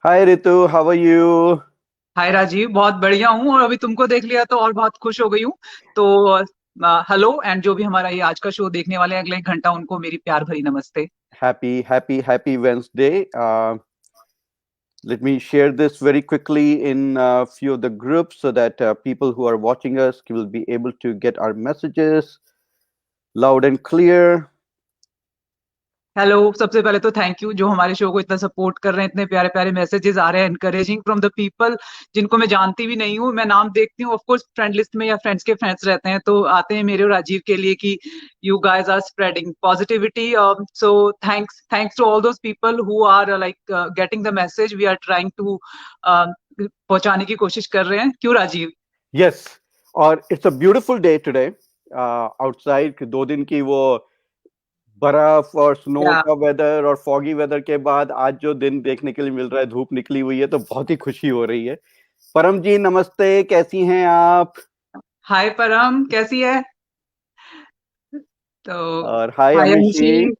Hi Ritu, how are you? Hi Rajiv, बहुत बढ़िया हूँ और अभी तुमको देख लिया तो और बहुत खुश हो गई हूँ। तो हेलो, एंड जो भी हमारा ये आज का शो देखने वाले हैं अगले 1 घंटा, उनको मेरी प्यार भरी नमस्ते। Happy Wednesday. Let me share this very quickly in a few of the groups so that people who are watching us will be able to get our messages loud and clear. Hello, सबसे पहले तो thank you जो हमारे show को इतना support कर रहे हैं। इतने प्यारे प्यारे मैसेजेस आ रहे हैं एनकरेजिंग फ्रॉम द पीपल जिनको मैं जानती भी नहीं हूँ। मैं नाम देखती हूँ, ऑफ कोर्स फ्रेंड लिस्ट में या फ्रेंड्स के फ्रेंड्स रहते हैं तो आते हैं मेरे और राजीव के लिए कि you guys are spreading positivity. So thanks thanks to all those people who are like getting the message we are trying to पहुंचाने की कोशिश कर रहे हैं। क्यों राजीव? Yes, और it's a beautiful day today. Outside 2 दिन की वो बर्फ और स्नो या का वेदर और फॉगी वेदर के बाद आज जो दिन देखने के लिए मिल रहा है, धूप निकली हुई है तो बहुत ही खुशी हो रही है। परम जी नमस्ते, कैसी हैं आप? हाय परम, कैसी है? तो और हाय हाय अमिशी। अंशी।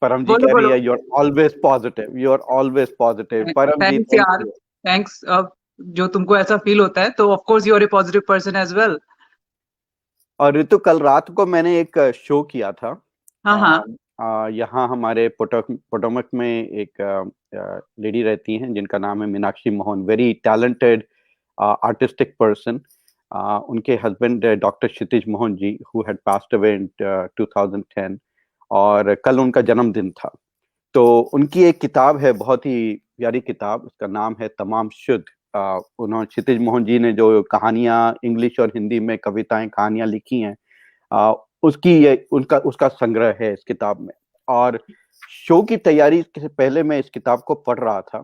परम जी बोलो कह रही बोलो। है you are always positive. Param ji thanks thank यार। यू। थैंक्स। जो तुमको ऐसा फील होता है तो of course you are a positive person as well. और ऋतु, कल रात को मैंने एक शो किया था। हाँ हाँ। यहाँ हमारे पोटोमक में एक लेडी रहती हैं जिनका नाम है Meenakshi Mohan, very talented artistic person. उनके husband doctor Kshitij Mohan ji who had passed away in 2010, और कल उनका जन्मदिन था। तो उनकी एक किताब है, बहुत ही प्यारी किताब, उसका नाम है तमाम शुद्ध। उन्होंने क्षितिज मोहन जी ने जो कहानियां इंग्लिश और हिंदी में कविताएं कहानियां लिखी हैं, आ, उसकी ये उनका उसका संग्रह है इस किताब में। और शो की तैयारी से पहले मैं इस किताब को पढ़ रहा था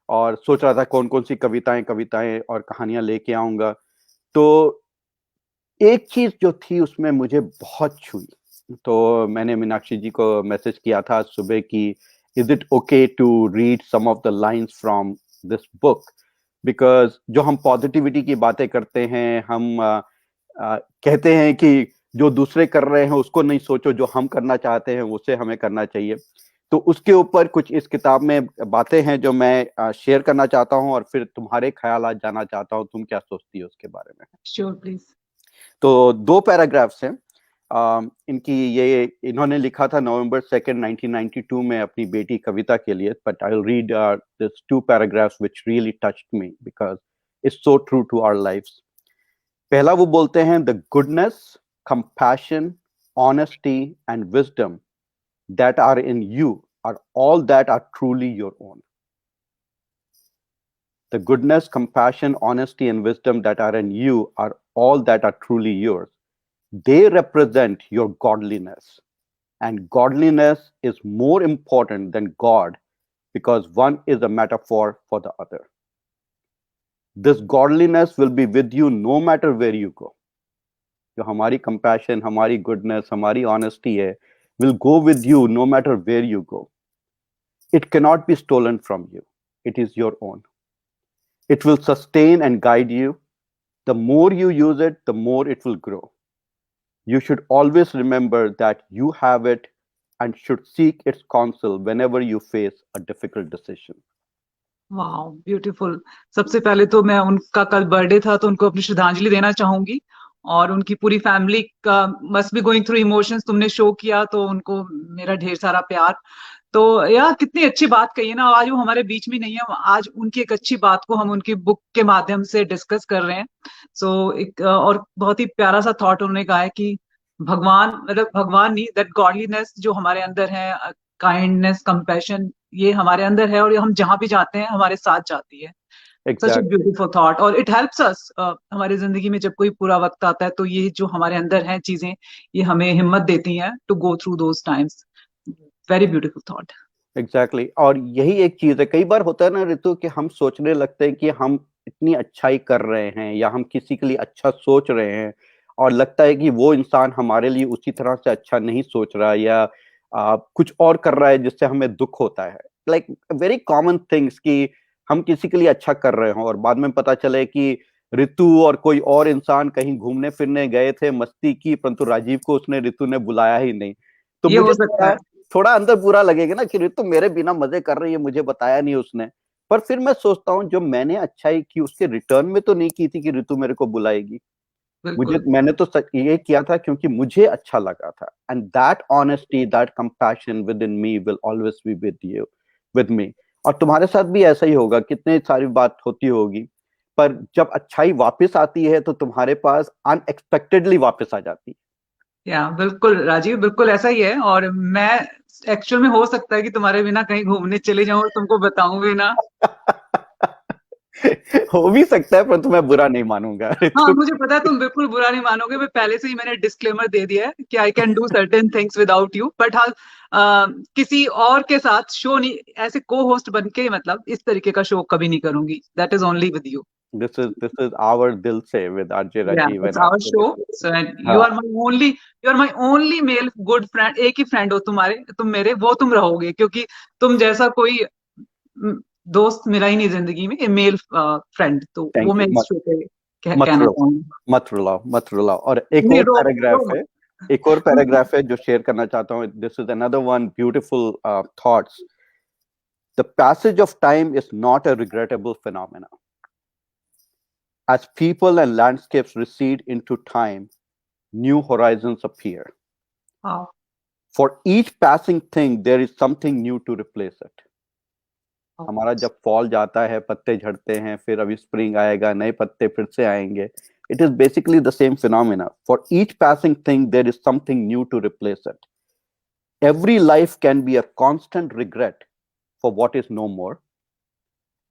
और सोच रहा था कौन कौन सी कविताएं कविताएं और कहानियां लेके आऊंगा। तो एक चीज जो थी उसमें मुझे बहुत छुई। तो मैंने मीनाक्षी जी को मैसेज किया था सुबह की, is it okay to read some of the lines from this book? Because जो हम पॉजिटिविटी की बातें करते हैं, हम कहते हैं कि जो दूसरे कर रहे हैं उसको नहीं सोचो, जो हम करना चाहते हैं उसे हमें करना चाहिए। तो उसके ऊपर कुछ इस किताब में बातें हैं जो मैं शेयर करना चाहता हूं, और फिर तुम्हारे ख्यालात जानना चाहता हूं, तुम क्या सोचती हो उसके बारे में। Sure please. तो 2 पैराग्राफ्स हैं। इनकी ये इन्होंने लिखा था November 2nd 1992 में अपनी बेटी कविता के लिए, but I will read this 2 paragraphs which really touched me because it's so true to our lifes. पहला वो बोलते हैं, the goodness, compassion, honesty and wisdom that are in you are all that are truly your own. The goodness, compassion, honesty, and wisdom that are in you are all that are truly yours. They represent your godliness. And godliness is more important than God because one is a metaphor for the other. This godliness will be with you no matter where you go. जो हमारी compassion, हमारी goodness, हमारी honesty है, will go with you no matter where you go. It cannot be stolen from you. It is your own. It will sustain and guide you. The more you use it, the more it will grow. You should always remember that you have it and should seek its counsel whenever you face a difficult decision. वाह, beautiful. सबसे पहले तो मैं, उनका कल birthday था तो उनको अपनी श्रद्धांजलि देना चाहूंगी। और उनकी पूरी फैमिली का must be going through emotions. तुमने शो किया तो उनको मेरा ढेर सारा प्यार। तो यार, कितनी अच्छी बात कही है ना। आज वो हमारे बीच में नहीं है, आज उनकी एक अच्छी बात को हम उनकी बुक के माध्यम से डिस्कस कर रहे हैं। सो एक और बहुत ही प्यारा सा थॉट उन्होंने कहा है कि भगवान, मतलब भगवान नहीं, दैट गॉडलीनेस जो हमारे अंदर है, काइंडनेस, कंपैशन, ये हमारे अंदर है और ये हम जहां भी जाते हैं हमारे साथ जाती है। सच ए Exactly. Beautiful thought. और इट हेल्प्स अस हमारी जिंदगी में जब कोई पूरा वक्त आता है तो ये जो हमारे अंदर है चीजें, ये हमें हिम्मत देती हैं to go through those times. Very beautiful thought. Exactly exactly. और यही एक चीज है, कई बार होता है ना ऋतु, कि हम सोचने लगते हैं कि हम इतनी अच्छाई कर रहे हैं या हम किसी के लिए अच्छा सोच रहे हैं, और लगता है कि वो इंसान हमारे लिए उसी तरह से अच्छा नहीं सोच रहा, या कुछ और कर रहा है जिससे हमें दुख होता है। लाइक वेरी कॉमन थिंग्स कि हम किसी के लिए अच्छा कर रहे हो और बाद में पता चले कि ऋतु और कोई और इंसान कहीं घूमने फिरने गए थे, मस्ती की, परंतु राजीव को उसने ऋतु ने बुलाया ही नहीं। तो ये मुझे हो सकता लगा है। थोड़ा अंदर बुरा लगेगा ना कि ऋतु मेरे बिना मजे कर रही है, मुझे बताया नहीं उसने। पर फिर मैं सोचता हूँ जो मैंने अच्छाई की उसके रिटर्न में तो नहीं की थी कि ऋतु मेरे को बुलाएगी। मुझे, बिल्कुल। मैंने तो ये किया था क्योंकि मुझे अच्छा लगा था। And that honesty, that compassion with in me will always be with you, with me. और तुम्हारे साथ भी ऐसा ही होगा, कितने सारी बात होती होगी, पर जब अच्छाई वापस आती है तो तुम्हारे पास अनएक्सपेक्टेडली वापस आ जाती या बिल्कुल राजीव, बिल्कुल ऐसा ही है। और मैं एक्चुअल में हो सकता है कि तुम्हारे बिना कहीं घूमने चले जाऊं और तुमको बताऊं भी ना। है। हो भी सकता है, पर तुम्हें बुरा नहीं मानूंगा हाँ, ऋतु। मुझे पता है तुम बिल्कुल बुरा नहीं मानोगे। मैं पहले से ही मैंने डिस्क्लेमर दे दिया है कि I can do certain things without you, but हाँ, किसी और के साथ शो नहीं, ऐसे को होस्ट बन के, मतलब इस तरीके का शो कभी नहीं करूंगी। That is only with you. This is our Dil Se with RJ Yeah, Rajeev it's and our RJ show. Ritu. So and हाँ, you are my only male good friend. एक ही फ्रेंड हो तुम्हारे, तुम मेरे, वो तुम रहोगे, क्योंकि तुम जैसा कोई म, दोस्त मिला ही नहीं जिंदगी में, मेल फ्रेंड। तो वो थैंक यू। मैं इस शो पे मत कहना रुलाओ, चाहूंगी। मत रुलाओ, मत रुलाओ। और एक नहीं, और रो रो पैराग्राफ है, मत। एक और पैराग्राफ है जो शेयर करना चाहता हूँ। This is another one beautiful thoughts. The passage of time is not a regrettable phenomena. As people and landscapes recede into time, new horizons appear. हाँ, For each passing thing, there is something new to replace it. हाँ, हमारा जब fall जाता है, पत्ते झड़ते हैं, फिर अभी स्प्रिंग आएगा, नए पत्ते फिर से आएंगे। It is basically the same phenomena. For each passing thing, there is something new to replace it. Every life can be a constant regret for what is no more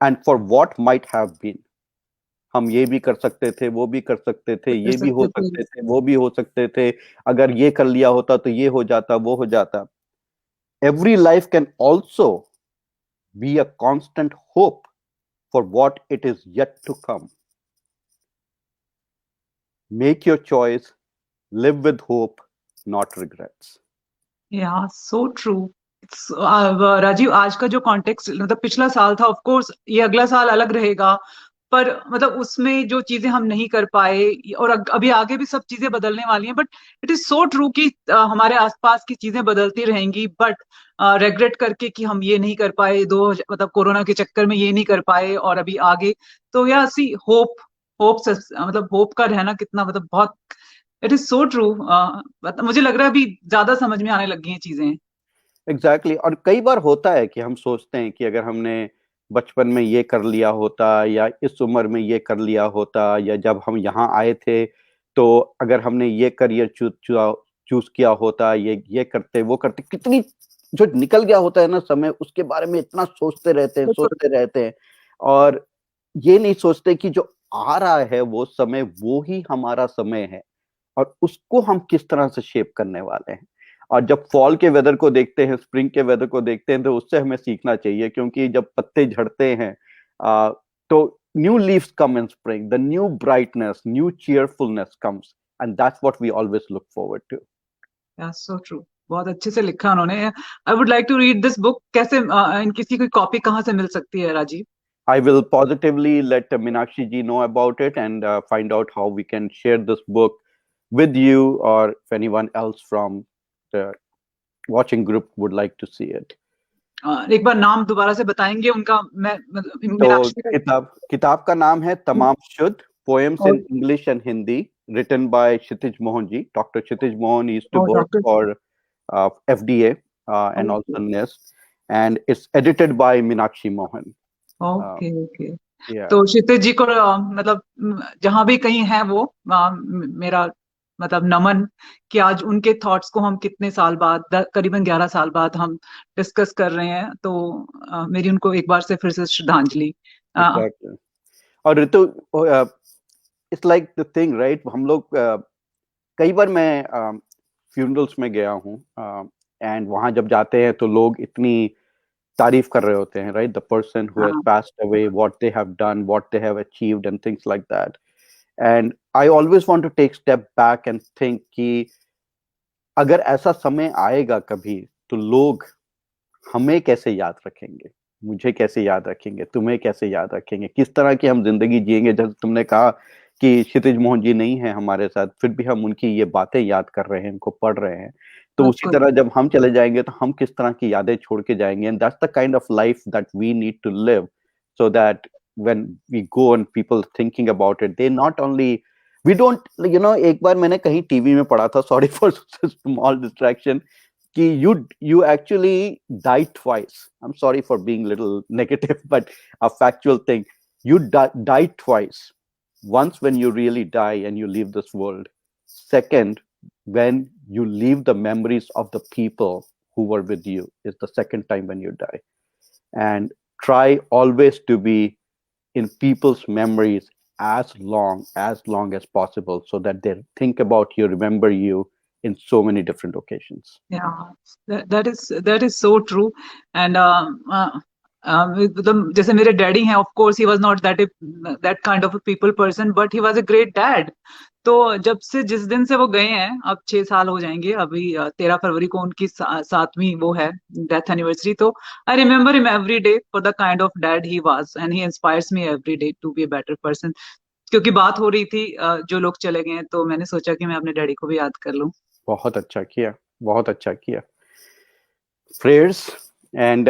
and for what might have been. हम ये भी कर सकते थे, वो भी कर सकते थे, कर ये भी हो सकते थे। सकते थे, वो भी हो सकते थे। अगर ये कर लिया होता तो ये हो जाता, वो हो जाता। Every life can also be a constant hope for what it is yet to come. Make your choice, live with hope, not regrets. या सो ट्रू। राजीव, आज का जो कॉन्टेक्स्ट, मतलब पिछला साल था, ऑफ कोर्स ये अगला साल अलग रहेगा, पर मतलब उसमें जो चीजें हम नहीं कर पाए, और अभी आगे भी सब चीजें बदलने वाली हैं, but it is so true कि हमारे आसपास की चीजें बदलती रहेंगी, बट रेग्रेट करके कि हम ये नहीं कर पाए, मतलब कोरोना के चक्कर में ये नहीं कर पाए, और अभी आगे। तो या सी होप, मतलब होप का रहना कितना, मतलब बहुत, इट इज सो ट्रू। मुझे लग रहा है अभी ज्यादा समझ में आने लग गई हैं चीजें। Exactly exactly. और कई बार होता है कि हम सोचते हैं कि अगर हमने बचपन में ये कर लिया होता, या इस उम्र में ये कर लिया होता, या जब हम यहाँ आए थे तो अगर हमने ये करियर चूज किया होता, ये करते, वो करते। कितनी जो निकल गया होता है ना समय, उसके बारे में इतना सोचते रहते हैं, बिल्कुल। सोचते रहते हैं। और ये नहीं सोचते कि जो आ रहा है वो समय, वो ही हमारा समय है, और उसको हम किस तरह से शेप करने वाले हैं। और जब फॉल के वेदर को देखते हैं, स्प्रिंग के वेदर को देखते हैं, तो उससे हमें सीखना चाहिए, क्योंकि जब पत्ते झड़ते हैं तो new leaves come in spring, the new brightness, new cheerfulness comes, and that's what we always look forward to. So true. बहुत अच्छे से लिखा उन्होंने। I would like to read this book. कैसे इनकी कोई कॉपी कहाँ से मिल सकती है Rajiv? I will positively let Minakshi ji know about it, and find out how we can share this book with you, or if anyone else from the watching group would like to see it. एक बार नाम दोबारा से बताएंगे उनका? मैं तो मीनाक्षी का। किताब किताब का नाम है तमाम शुद्ध, poems in English and Hindi, written by Kshitij Mohan ji. Dr. Kshitij Mohan used to और work doctor. for FDA and also NIST, and it's edited by Meenakshi Mohan. Uh, okay, okay. yeah, तो क्षितिज जी को मतलब जहां भी कहीं है वो, मेरा मतलब नमन, कि आज उनके थॉट्स को हम कितने साल बाद, करीबन 11 साल बाद हम डिस्कस कर रहे हैं। तो मेरी उनको एक बार से फिर से श्रद्धांजलि। exactly. और Ritu, it's like the thing, right? हम लोग कई बार मैं फ्यूनरल्स में गया हूँ, एंड वहां जब जाते हैं तो लोग इतनी तारीफ कर रहे होते हैं, right? The person who has हाँ, passed away, what they have done, what they have achieved and things like that. And I always want to take step back and think कि अगर ऐसा समय आएगा कभी, तो लोग हमें कैसे याद रखेंगे, मुझे कैसे याद रखेंगे, तुम्हें कैसे याद रखेंगे, किस तरह की हम जिंदगी जिएंगे। जैसे तुमने कहा कि क्षितिज मोहन जी नहीं है हमारे साथ, फिर भी हम उनकी ये बातें याद कर रहे हैं, उनको पढ़ रहे हैं। तो उसी बिल्कुल। तरह जब हम चले जाएंगे तो हम किस तरह की यादें छोड़ के जाएंगे, and that's the kind of life that we need to live, so that when we go and people thinking about it, they not only, we don't, एक बार मैंने कहीं टीवी में पढ़ा था, सॉरी फॉर स्मॉल डिस्ट्रैक्शन, कि you actually die twice. I'm sorry for being a little negative, but a factual thing. You die twice. Once when you really die and you leave this world. Second, when you leave the memories of the people who were with you, is the second time when you die. And try always to be in people's memories as long as possible, so that they think about you, remember you in so many different occasions. Yeah, that is so true. And जैसे मेरे daddy हैं, of course he was not that kind of people person, but he was a great dad. तो जब से जिस दिन से वो गए हैं, अब 6 साल हो जाएंगे. अभी 13 फरवरी को उनकी 7वीं वो है डेथ एनिवर्सरी. तो I remember him every day for the kind of dad he was, and he inspires me every day to be a better person. क्योंकि बात हो रही थी जो लोग चले गए हैं, तो मैंने सोचा कि मैं अपने डैडी को भी याद कर लूं. बहुत अच्छा किया, बहुत अच्छा किया. Prayers. And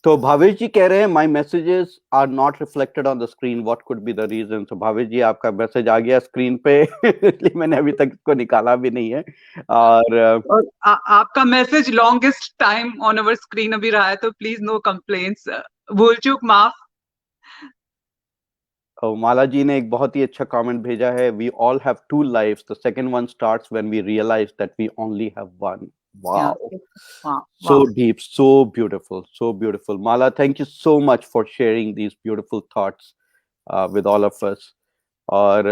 तो भावेश जी कह रहे हैं my messages are not reflected on the screen. What could be the reason? So Bhavesh जी, आपका मैसेज आ गया स्क्रीन पे, इसलिए मैंने अभी तक इसको निकाला भी नहीं है. और और आपका message longest time on our screen अभी रहा है, तो प्लीज नो कंप्लेंट्स. भूल चूक माफ. माला जी ने एक बहुत ही अच्छा कमेंट भेजा है. We all have two lives, the second one starts when we realise that we only have one. Wow. Wow, So wow. deep, so beautiful, so beautiful. Mala, thank you so much for sharing these beautiful thoughts with all of us. और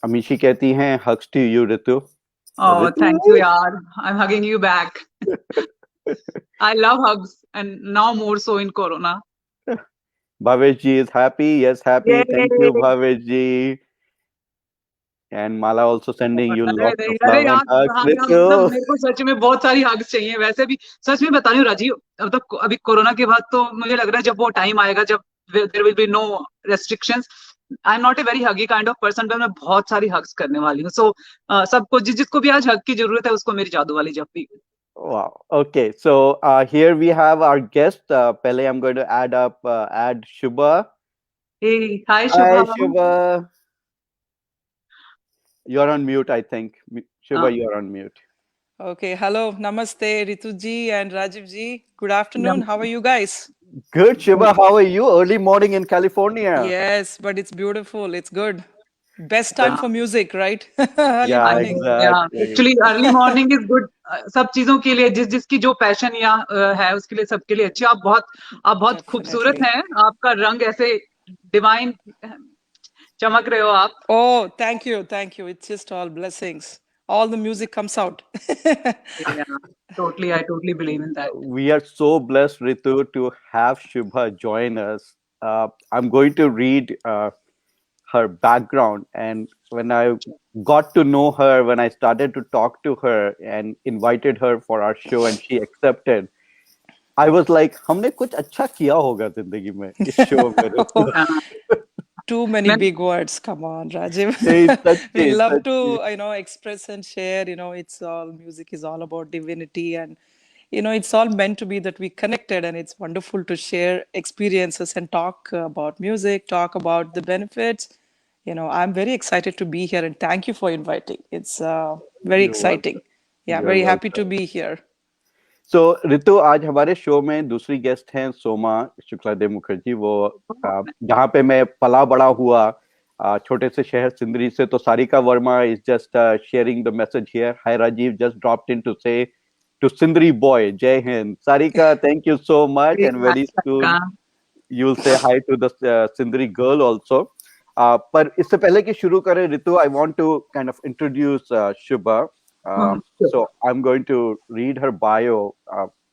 अमीशी कहती हैं hugs to you, Ritu. Oh, Ritu. thank you, yaar. I'm hugging you back. I love hugs, and now more so in Corona. Bhavesh ji is happy. Yes, happy. Thank you, Yay! Bhavesh ji. And Mala also sending you अरे lots नहीं, of अरे love and यार, hugs, हाँ यार, Ritu. मतलब मेरे को सच में बहुत सारी हग्स चाहिए वैसे भी. सच में बता रही हूँ राजीव, अब तक अभी कोरोना के बाद तो मुझे लग रहा है जब वो टाइम आएगा जब there will be no restrictions, I am not a very huggy kind of person, पर मैं बहुत सारी हग्स करने वाली हूँ. सो सबको जिसको भी आज हग की जरूरत है उसको मेरी जादू वाली जप्पी. Wow. Okay. So here we have our guest. Pele, I'm going to add Shubha. Hey, hi Shubha. Hi, Shubha. You're on mute, I think. Shubha, you're on mute. Okay, hello, namaste, Ritu ji and Rajiv ji. Good afternoon. How are you guys? Good, Shubha. How are you? Early morning in California. Yes, but it's beautiful. It's good. Best time Well, for music, right? Early yeah, morning. exactly. Actually early morning is good. सब चीजों के लिए, जिसकी जो passion या है उसके लिए, सबके लिए अच्छी. आप बहुत खूबसूरत Definitely. हैं. आपका रंग ऐसे डिवाइन चमक रहे हो आप. Oh, thank you. Thank you. It's just all blessings. All the music comes out. Yeah, totally, I totally believe in that. We are so blessed, Ritu, to have Shubha join us. I'm going to read her background. And when I got to know her, when I started to talk to her and invited her for our show and she accepted, I was like, हमने कुछ अच्छा किया होगा जिंदगी में इस show में, Oh, ऋतु. too many मैं big words. Come on, Rajiv. नहीं, We सच्ची love सच्ची. to, express and share. It's all music is all about divinity, and it's all meant to be that we connected, and it's wonderful to share experiences and talk about music, talk about the benefits. I'm very excited to be here, and thank you for inviting. It's very You're exciting. welcome. Yeah, You're very happy to welcome. be here. सो ऋतु, आज हमारे show में दूसरी guest हैं सोमा शुक्लादेव मुखर्जी. वो जहाँ पे मैं पला बड़ा हुआ, छोटे से शहर सिंदरी से. तो Sarika Verma is just sharing the message here. Hi Rajeev, just dropped in to say to Sindri boy, जय हिंद. Sarika, thank you so much, and very soon you'll say hi to the Sindri girl also. पर इससे पहले कि शुरू करें ऋतु, I want to kind of introduce Shubha. So I'm going to read her bio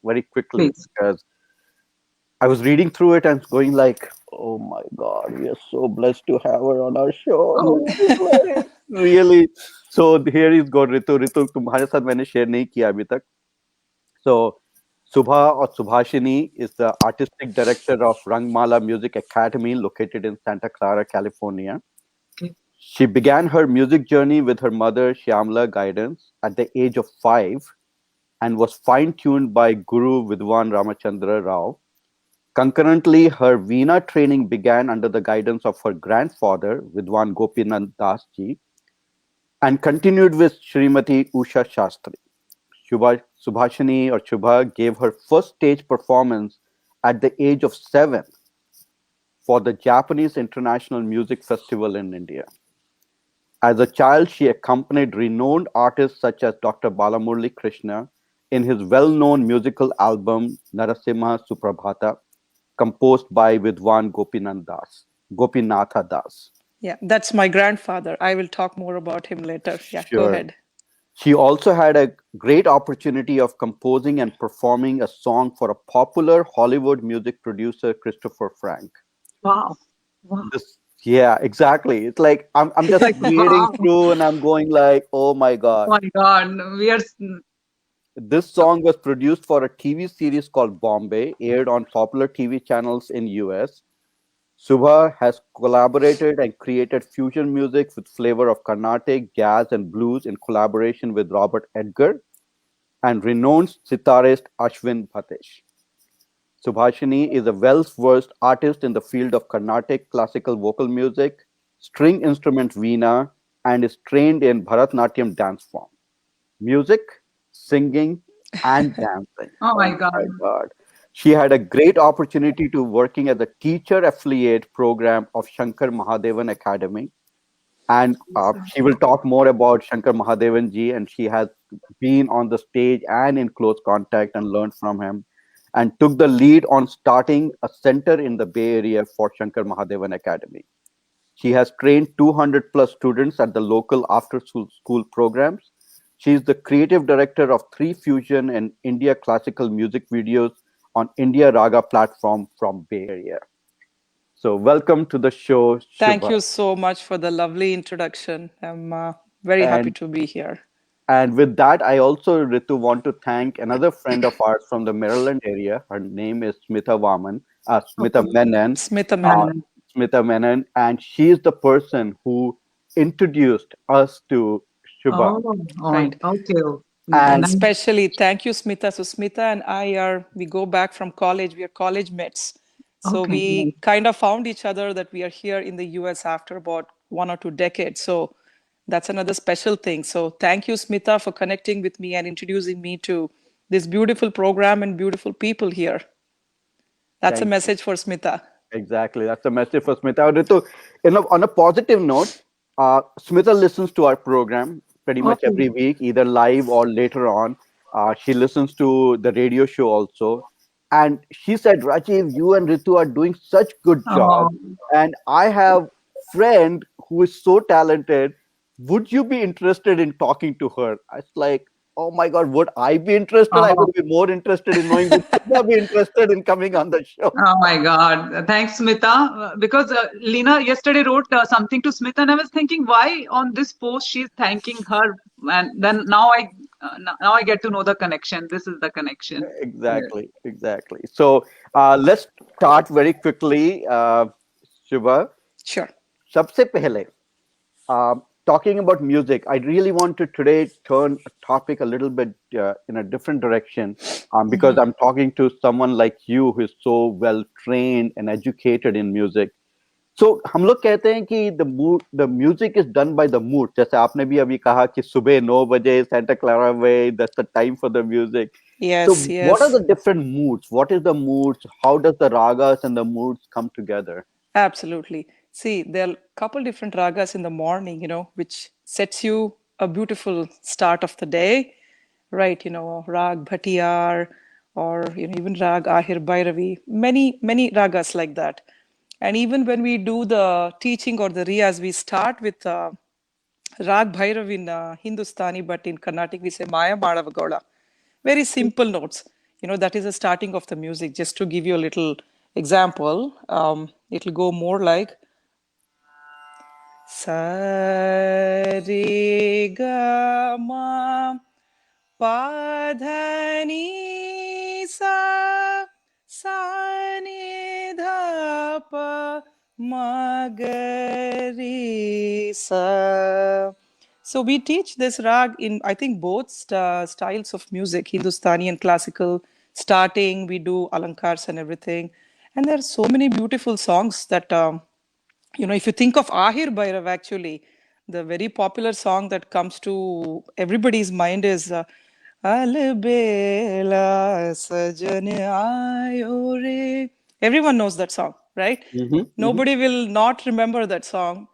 very quickly, please. because I was reading through it and going like, oh my God, we are so blessed to have her on our show. Like, really. So here is go, Ritu. Ritu, तुम्हारे साथ मैंने share नहीं किया अभी तक. So Subha or Subhashini is the artistic director of Rangmala Music Academy located in Santa Clara, California. Okay. She began her music journey with her mother Shyamla guidance at the age of 5, and was fine-tuned by Guru Vidwan Ramachandra Rao. Concurrently, her Veena training began under the guidance of her grandfather, Vidwan Gopinand Das ji, and continued with Srimati Usha Shastri. Subhashini or Shubha gave her first stage performance at the age of 7 for the Japanese International Music Festival in India. As a child, she accompanied renowned artists such as Dr. Balamurali Krishna in his well-known musical album Narasimha Suprabhata, composed by Vidwan Gopinatha Das. Yeah, that's my grandfather. I will talk more about him later. Yeah, go Sure. ahead. She also had a great opportunity of composing and performing a song for a popular Hollywood music producer, Christopher Frank. Wow. Wow. Yeah, exactly. It's like I'm just Like, reading wow. through and I'm going like, oh my Oh God. my God. We are. This song was produced for a TV series called Bombay, aired on popular TV channels in US. Subha has collaborated and created fusion music with flavor of Carnatic, jazz, and blues in collaboration with Robert Edgar and renowned sitarist Ashwin Bhatesh. Subhashini is a well-versed artist in the field of Carnatic classical vocal music, string instrument veena, and is trained in Bharatnatyam dance form. Music, singing, and dancing. Oh Oh my God. my God. She had a great opportunity to working as a teacher affiliate program of Shankar Mahadevan Academy. And she will talk more about Shankar Mahadevan ji, and she has been on the stage and in close contact and learned from him, and took the lead on starting a center in the Bay Area for Shankar Mahadevan Academy. She has trained 200 plus students at the local after school programs. She is the creative director of 3 Fusion and India classical music videos on India Raga platform from Bay Area. So welcome to the show, Thank Shubha. you so much for the lovely introduction. I'm very happy And to be here. And with that, I also, Ritu, want to thank another friend of ours from the Maryland area. Her name is Smita Okay. Menon, Smita uh, Menon. Man. Smita Menon, and she is the person who introduced us to Shubha. Oh, Right. okay. And And Nice. especially thank you, Smita. So Smita and I we go back from college. We are college mates. So Okay. Nice. we kind of found each other that we are here in the US after about 1 or 2 decades. So that's another special thing. So thank you, Smita, for connecting with me and introducing me to this beautiful program and beautiful people here. That's a thank you. message for Smita. Exactly. That's the message for Smita. Ritu, on a positive note, Smita listens to our program pretty much Okay. every week, either live or later on. She listens to the radio show also. And she said, Rajiv, you and Ritu are doing such good job. Oh, And I have friend who is so talented. Would you be interested in talking to her? I was like, oh my God, would I be interested? I oh, would be more interested in knowing would Smita be interested in coming on the show. oh my God. Thanks, Smita. Because Lena yesterday wrote something to Smita, and I was thinking, why on this post she's thanking her, and then now I get to know the connection. This is the connection. Yeah. Exactly, exactly. So let's start very quickly, Shubha. Sure. सबसे पहले, talking about music, I really want to today turn a topic a little bit in a different direction, because I'm talking to someone like you who is so well trained and educated in music. So हम लोग कहते हैं कि the music is done by the mood. जैसे आपने भी अभी कहा कि सुबह 9 बजे Santa Clara Way, that's the time for the music. So Yes, what are yes. the different moods? What is the moods? How does the ragas and the moods come together? Absolutely. See, there are a couple different ragas in the morning, which sets you a beautiful start of the day, right? Rag Bhatiyar or even Rag Ahir Bhairavi, many ragas like that. And even when we do the teaching or the riyas, we start with Rag Bhairav in Hindustani, but in Carnatic we say Maya Madavagoda. Very simple notes. That is the starting of the music. Just to give you a little example, it'll go more like sa re ga ma pa dha ni sa ni dha pa ma ga re sa. So we teach this rag in, I think, both styles of music, Hindustani and classical. Starting, we do alankars and everything. And there are so many beautiful songs that, if you think of Ahir Bhairav, actually, the very popular song that comes to everybody's mind is Albela Sajan Aayo Re. Everyone knows that song, right? Nobody will not remember that song.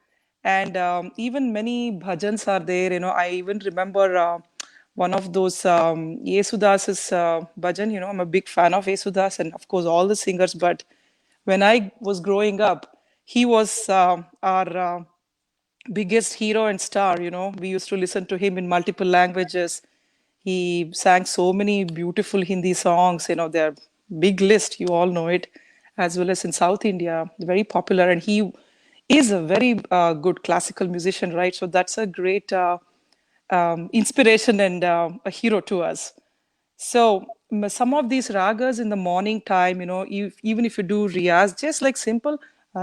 And even many bhajans are there. I even remember one of those Yesudas's bhajan. I'm a big fan of Yesudas and, of course, all the singers. But when I was growing up, he was our biggest hero and star. We used to listen to him in multiple languages. He sang so many beautiful Hindi songs. They're big list. You all know it, as well as in South India, very popular. And he is a very good classical musician, right? So that's a great inspiration and a hero to us. So some of these ragas in the morning time, even if you do riyaz, just like simple, na,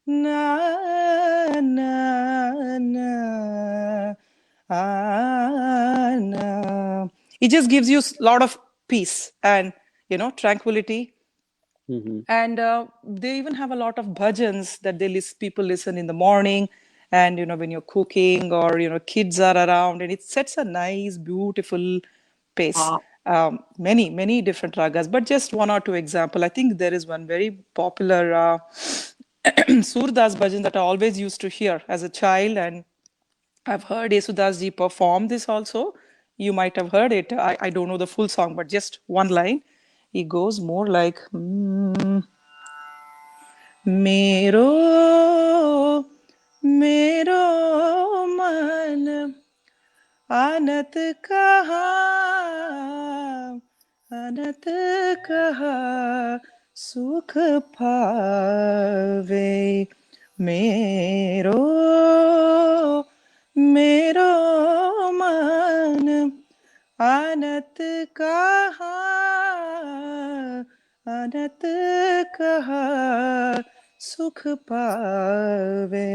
na, na, na, na. It just gives you a lot of peace and tranquility. And they even have a lot of bhajans that people listen in the morning, and when you're cooking or kids are around, and it sets a nice, beautiful pace. Wow. Many different ragas, but just one or two example. I think there is one very popular Surdas bhajan that I always used to hear as a child, and I've heard Yesudas ji perform this also. You might have heard it. I don't know the full song, but just one line. It goes more like, मेरो मेरो मन आनत कहाँ आनत कहाँ सुख पावे मेरो मेरो मन आनत कहाँ आनत कहाँ सुख पावे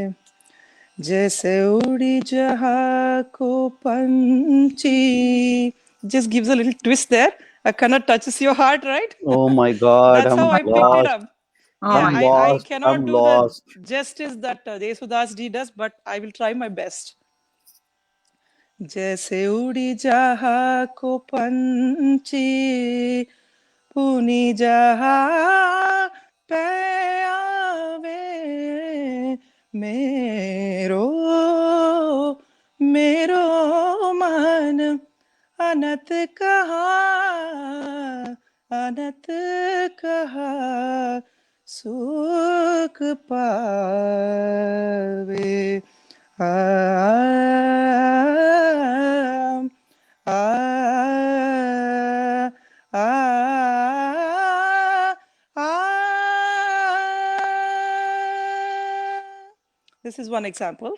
जैसे उड़ी जहाँ को पंछी. Just gives a little twist there. A kind touches your heart, right? Oh my God, That's how I'm I picked it lost. up. Oh Yeah, I'm my I lost. cannot I'm do the lost. justice that Desudas ji does, but I will try my best. जैसे उड़ी जहाँ को पंछी पुनी जहाँ पे आवे मेरो मेरो मन अनत कहाँ अनत कहाँ सुख पावे आ, आ, आ, आ, This is one example.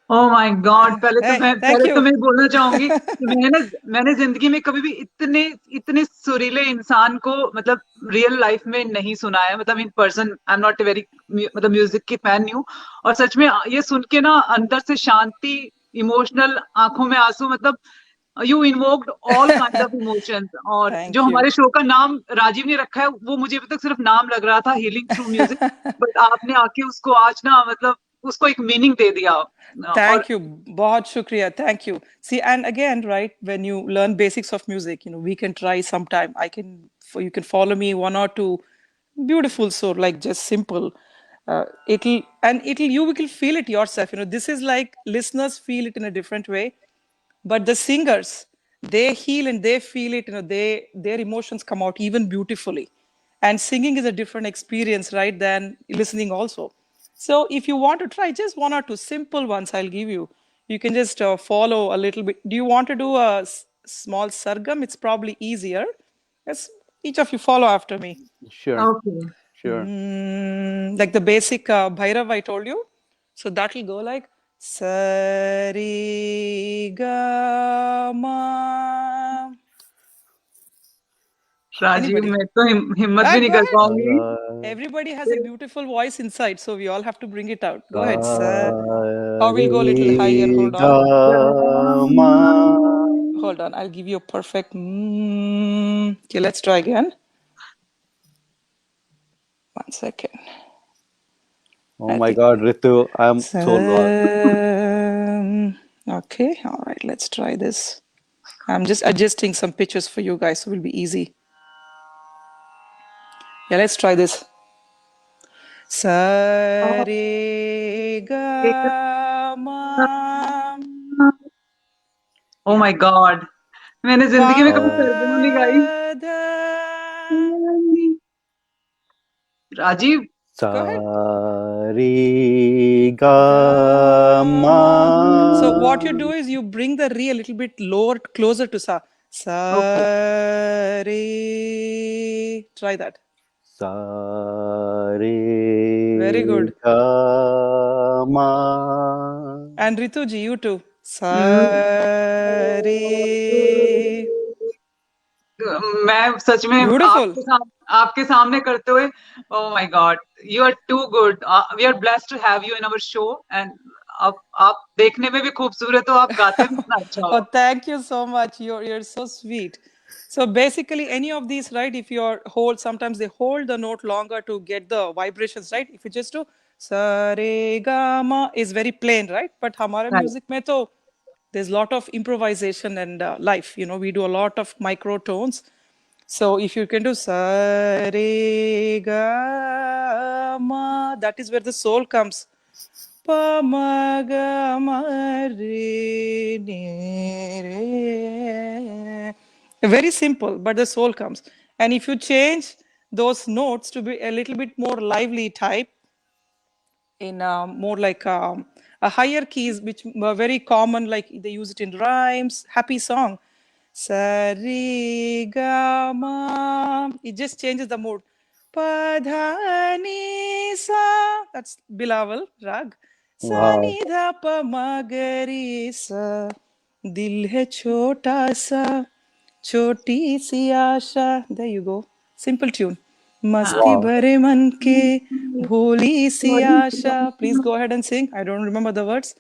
Oh my God Hey, thank पहले तो you. मैं बोलना चाहूंगी कि मैंने जिंदगी में कभी भी इतने इतने सुरीले इंसान को मतलब रियल लाइफ में नहीं सुना है, मतलब in person I am not a very मतलब म्यूजिक की फैन नहीं हूँ, और सच में ये सुन के ना अंदर से शांति, इमोशनल, आंखों में आंसू, मतलब you invoked all kind of emotions. और जो Thank you. हमारे शो का नाम राजीव ने रखा है वो मुझे अभी तक सिर्फ नाम लग रहा था, हीलिंग थ्रू म्यूजिक, बट आपने आके उसको आज ना मतलब उसको एक मीनिंग दे दिया। और Thank you. बहुत शुक्रिया. Thank you. See, and again, right, when you learn basics of music, we can try sometime. You can follow me one or two beautiful, so like just simple. You will feel it yourself. This is like listeners feel it in a different way, but the singers, they heal and they feel it. Their emotions come out even beautifully, and singing is a different experience, right, than listening also. So if you want to try just one or two simple ones, I'll give you. You can just follow a little bit. Do you want to do a small sargam? It's probably easier. Let's each of you follow after me. Sure. Okay Sure. Like the basic Bhairav I told you. So that will go like Sari Ga Ma. Rajeev, Anybody? मैं तो हिम्मत भी नहीं Go कर ahead. पाऊंगी। Everybody has a beautiful voice inside, so we all have to bring it out. Go ahead, sir. Sa Or we'll go a little higher. re Hold ga on. ma. Hold on. I'll give you a perfect. Okay, let's try again. 1 second. Oh I my think. God, Ritu, I'm so lost. Okay, all right, let's try this. I'm just adjusting some pictures for you guys, so it will be easy. Yeah, let's try this. Sa re ga ma Oh my God, मैंने जिंदगी में pa कभी सरगम नहीं गाई। da. Rajeev, Sa Go ahead. re ga ma. Gama. So what you do is you bring the re a little bit lower, closer to sa. Okay, Sa re. Try that. Sa Very re good. ga ma. And Rituji, you too. Sa re. मैं सच में Beautiful. आपके सामने करते हुए, oh my God, you are too good. We are blessed to have you in our show, and आप देखने में भी खूबसूरत हो, आप गाते भी इतना अच्छा Oh, हो। thank you so much. You're so sweet. So basically, any of these, right? If you're hold, sometimes they hold the note longer to get the vibrations, right? If you just do sa re ga ma is very plain, right? But हमारे Right. music में तो there's a lot of improvisation and life. You know, we do a lot of microtones. So if you can do sa re ga ma, that is where the soul comes. Pa ma ga ma re ni re. Very simple, but the soul comes. And if you change those notes to be a little bit more lively type, in more like a higher keys, which were very common, like they use it in rhymes, happy song. Sa re ga ma. It just changes the mood. Pa dha ni sa. That's Bilawal rag. Sa Wow. ni dha pa ma ga re sa. Dil hai chota sa. छोटी सी आशा. There you go. Simple tune. मस्ती Wow. भरे मन के भोली सी आशा. Please go ahead and sing. I don't remember the words.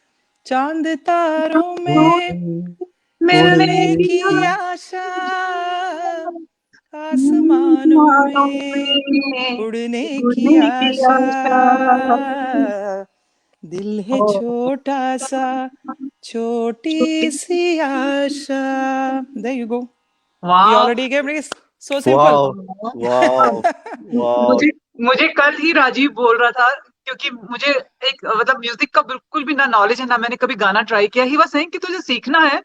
चांद तारों में मिलने की आशा, आसमानों में उड़ने की आशा, दिल है छोटा सा छोटी सी आशा. There you go. We वाह, already gave it. So simple. Wow. Wow. Wow. मुझे मुझे कल ही राजीव बोल रहा था, क्योंकि मुझे एक मतलब म्यूजिक का बिल्कुल भी ना नॉलेज है, ना मैंने कभी गाना ट्राई किया। ही वाज सेइंग कि तुझे सीखना है।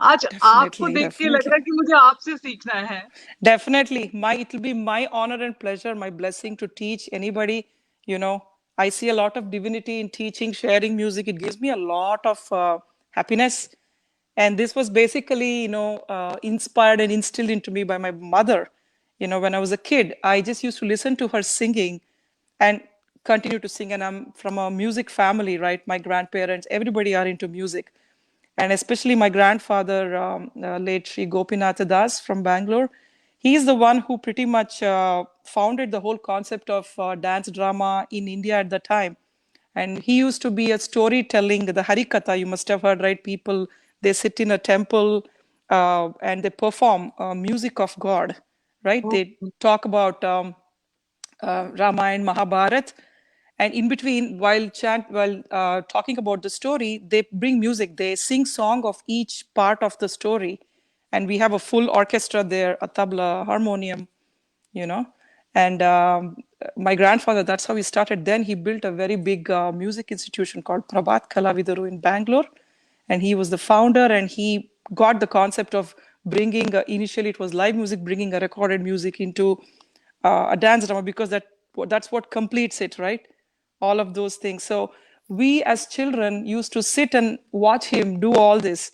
आज आपको Definitely, देख के लग definitely. रहा है कि मुझे आपसे सीखना है। Definitely. It will be my honor and pleasure, my blessing to teach anybody. You know, I see a lot of divinity in teaching, sharing music. It gives me a lot of happiness. And this was basically, inspired and instilled into me by my mother. You know, when I was a kid, I just used to listen to her singing and continue to sing. And I'm from a music family, right? My grandparents, everybody are into music. And especially my grandfather, late Sri Gopinath Das from Bangalore, he's the one who pretty much founded the whole concept of dance drama in India at the time. And he used to be a storytelling, the Harikatha, you must have heard, right? People, they sit in a temple and they perform music of God, right? They talk about Ramayana, Mahabharat, and in between, while talking about the story, they bring music. They sing song of each part of the story, and we have a full orchestra there, a tabla, harmonium, you know. And my grandfather, that's how he started. Then he built a very big music institution called Prabhat Kalavidaru in Bangalore, and he was the founder. And he got the concept of bringing initially it was live music, bringing a recorded music into a dance drama, because that's what completes it, right? All of those things. So we as children used to sit and watch him do all this.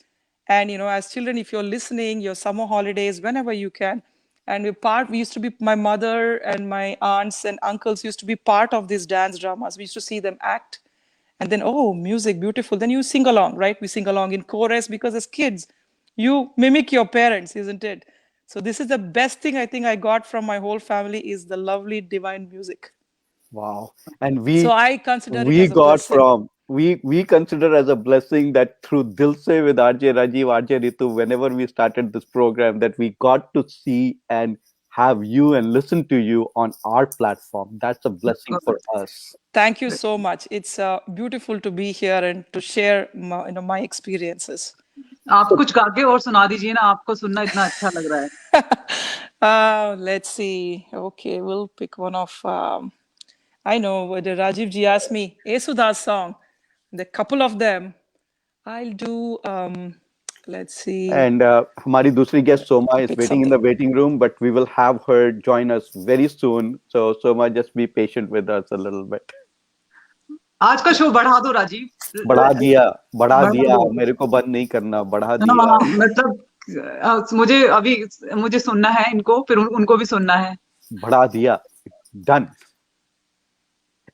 And as children, if you're listening, your summer holidays, whenever you can, and we used to be, my mother and my aunts and uncles used to be part of these dance dramas. We used to see them act, and then, oh, music, beautiful. Then you sing along, right? We sing along in chorus, because as kids, you mimic your parents, isn't it? So this is the best thing I think I got from my whole family is the lovely divine music. Wow. And So I consider it as a blessing. we consider as a blessing that through Dil Se with RJ Rajiv, RJ Ritu, whenever we started this program, that we got to see and have you and listen to you on our platform. That's a blessing for us. Thank you so much. It's beautiful to be here and to share my experiences. आप कुछ गा के और सुना दीजिए ना, आपको सुनना इतना अच्छा लग रहा है. Let's see. Okay, we'll pick one of. I know the Rajiv ji asked me Yesudas song. The couple of them. I'll do. Let's see. And हमारी दूसरी guest Soma is Pick waiting in something. the waiting room, but we will have her join us very soon. So Soma, just be patient with us a little bit. आज का show बढ़ा दो राजीव. बढ़ा बढ़ा दिया. दो. मेरे को बंद नहीं करना, बढ़ा दिया. हाँ, मतलब मुझे सुनना है इनको, फिर उनको भी सुनना है. बढ़ा दिया. Done.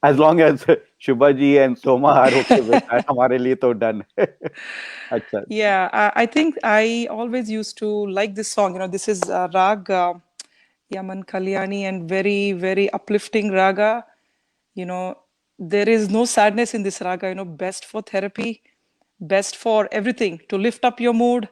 As long as Shubha ji and Soma are okay with that, हमारे लिए तो done. अच्छा. Yeah, I think I always used to like this song. This is Rag Yaman Kalyani and very, very uplifting raga. There is no sadness in this raga. Best for therapy, best for everything, to lift up your mood,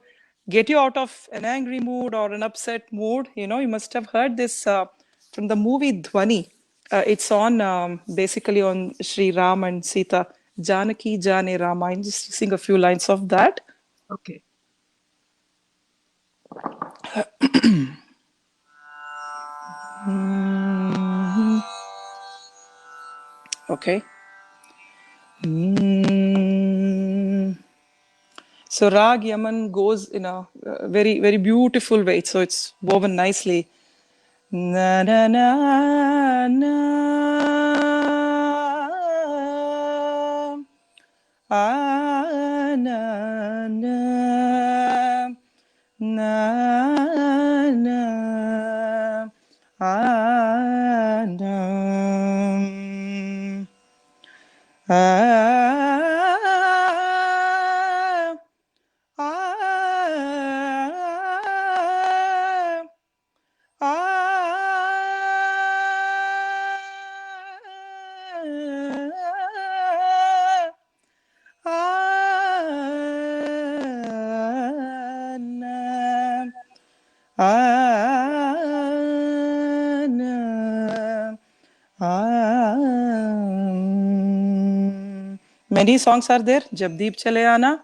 get you out of an angry mood or an upset mood. You must have heard this from the movie Dhwani. It's on basically on Sri Ram and Sita. Janaki Jane Rama. I'm just sing a few lines of that. Okay. Okay. So Rag Yaman goes in a very, very beautiful way. So it's woven nicely. Na na na na. Ah, na na. Na na. Ah, na. Many songs are there. Jabdeep Chale Aana.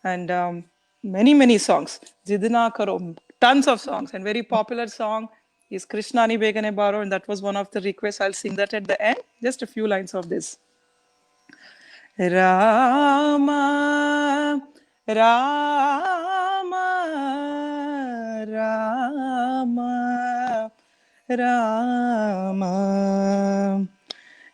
And many songs. Zidna Karo. Tons of songs. And very popular song is Krishnani Begane Baro. And that was one of the requests. I'll sing that at the end. Just a few lines of this. Rama, Rama, Rama, Rama.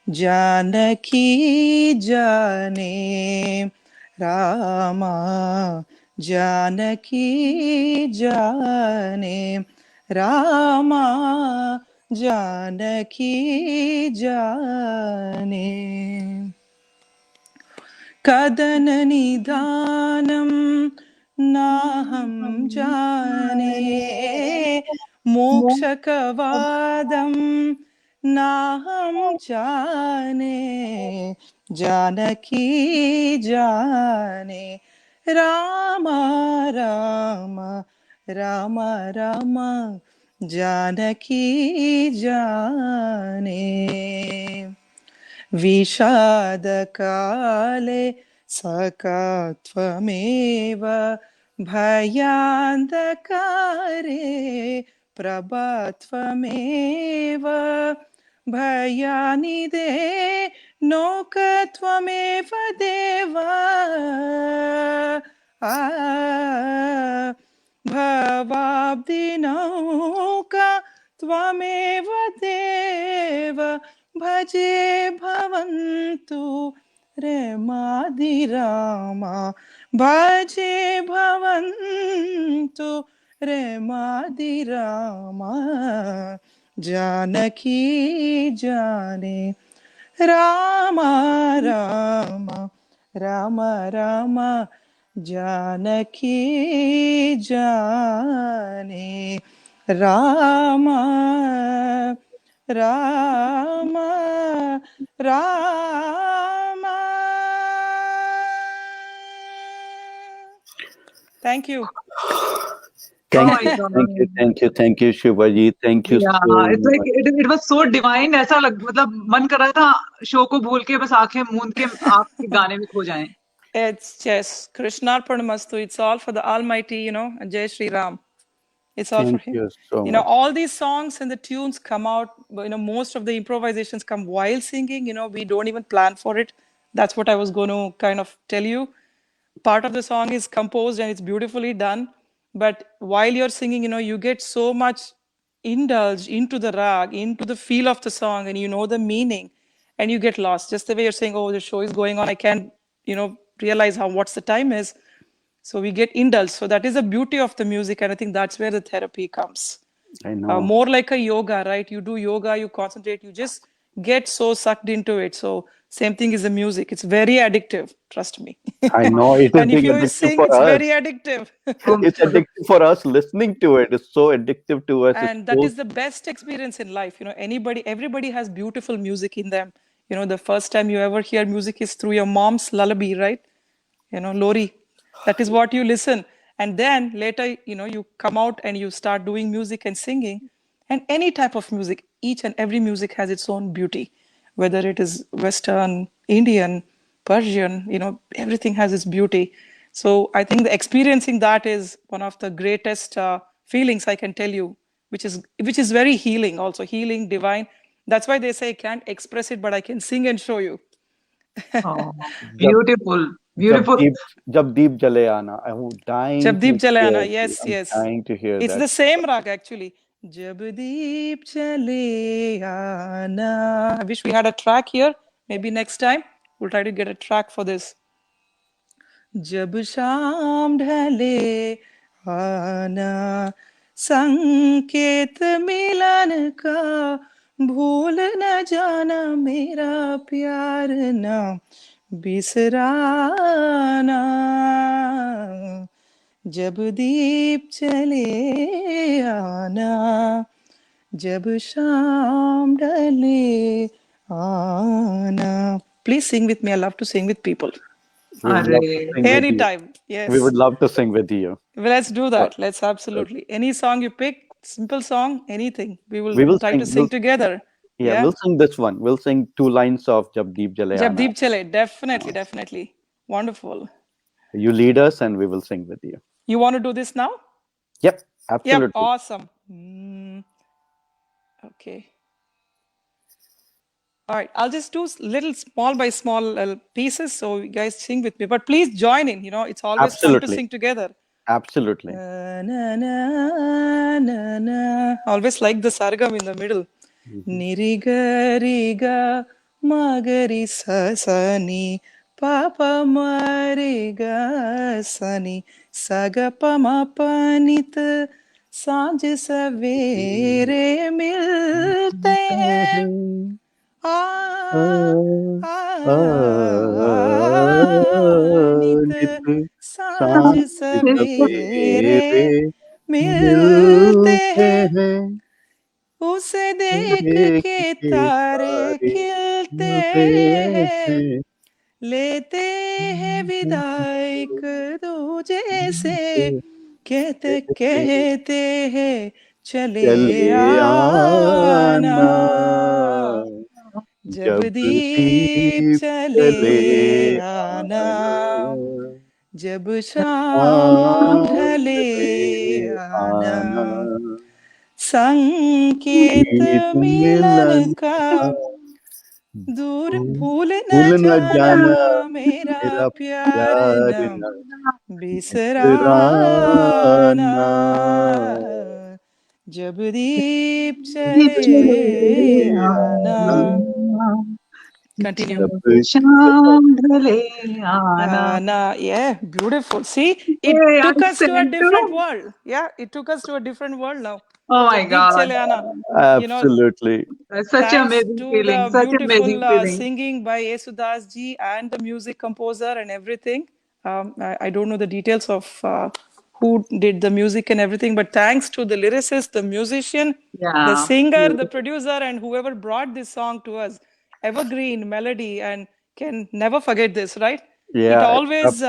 Janaki Jane Rama, Janaki Jane Rama, Janaki Jane. Kadan Nidhanam Naham Jane Mokshakavadam Naham Jane Janaki Jane Rama Rama Rama Rama Janaki Jane विषादकाले सकत्वमेव भयान्धकारे प्रभात्वमेव भयानिदे नोकत्वमेव देवा भवाब्धिनौका त्वमेव देव भजे भवन्तु रेमादिरामा भजे भवन्तु रेमादिरामा जानकी जाने राम राम राम राम जानकी जाने Rama Rama Rama. Thank you. Oh Thank my you, thank you, God. thank you, thank you, Shivaji. Thank you Yeah, so it's like much. it was so divine. ऐसा मतलब मन कर रहा था शो को भूल के बस आंखें मूंद के आपके गाने में खो जाएं. It's just Krishnarpanamastu. It's all for the Almighty, and Jai Shri Ram. It's all for Thank him. you so much. All these songs and the tunes come out, most of the improvisations come while singing, we don't even plan for it. That's what I was going to kind of tell you. Part of the song is composed and it's beautifully done. But while you're singing, you get so much indulged into the rag, into the feel of the song, and you know the meaning, and you get lost. Just the way you're saying, oh, the show is going on, I can't, realize what's the time is. So we get indulged. So that is the beauty of the music, and I think that's where the therapy comes. I know. More like a yoga, right? You do yoga, you concentrate, you just get so sucked into it. So same thing is the music. It's very addictive, trust me. I know it is And if being you addictive sing, for it's us. very addictive. It's addictive for us listening to it. It's so addictive to us. It's And that so is the best experience in life. Everybody has beautiful music in them. The first time you ever hear music is through your mom's lullaby, right? Lori. That is what you listen. And then later, you come out and you start doing music and singing. And any type of music, each and every music has its own beauty, whether it is Western, Indian, Persian, everything has its beauty. So I think the experiencing that is one of the greatest feelings I can tell you, which is very healing, also healing, divine. That's why they say I can't express it, but I can sing and show you. Oh, जब beautiful, जब beautiful. दीप जब दीप जले आना. I'm dying to Jabdeep hear Chalayana, you. yes, I'm yes. dying to hear It's that. the same rag actually. Jabdeep Chalayana. I wish we had a track here. Maybe next time we'll try to get a track for this. जब शाम ढले आना संकेत मिलन का भूल न जाना मेरा प्यार ना बिसराना जब दीप चले आना जब शाम ढले आना. Please sing with me. I love to sing with people. We would love to अरे sing with you. Anytime. We would Yes. love to sing with you. Well, let's do Uh, that. Let's absolutely. Any song you pick, simple song, anything. We will we will try to sing. sing together. Yeah, Yeah. we'll sing this one. We'll sing 2 lines of Jab Deep Jale Aana. Jabdeep Chale. Definitely, definitely. Wonderful. You lead us and we will sing with you. You want to do this now? Yep, Yep. absolutely. Awesome. Okay. All right. I'll just do little small by small pieces so you guys sing with me. But please join in. It's always fun to Absolutely. sing together. Absolutely. Na, na, na, na. Always like the sargam in the middle. Niriga riga magari sasani papa mariga sani saga pama panit सांझ सवेरे मिलते हैं नित सांझ सांझ सवेरे सवेरे मिलते मिलते हैं हैं उसे देख देख के के तारे तारे खिलते मिलते हैं हैं लेते हैं विदाई एक दूजे से कहते कहते हैं चले चले आना आना जब जब दीप दीप चले चले आना आना जब शाम ढले आना आना संकेत गीत मिलन मिलन का का दूर भूल न भूल न जाना जाना मेरा मेरा प्यार प्यार न न बिसराना बिसराना जब दीप दीप चले चले आना. आना Continue. जब शाम ढले आना. Ana, yeah, beautiful. See, it Hey, I took us to a sing different too. world. Yeah, it took us to a different world now. Oh my Jab Deep God. Chale Aana. Absolutely. That's such an Thanks amazing to feeling. the Such an amazing beautiful feeling. singing by Yesudas ji and the music composer and everything. I don't know the details of who did the music and everything, but thanks to the lyricist, the musician, the singer, the producer, and whoever brought this song to us. Evergreen melody, and can never forget this, right? It Yeah, always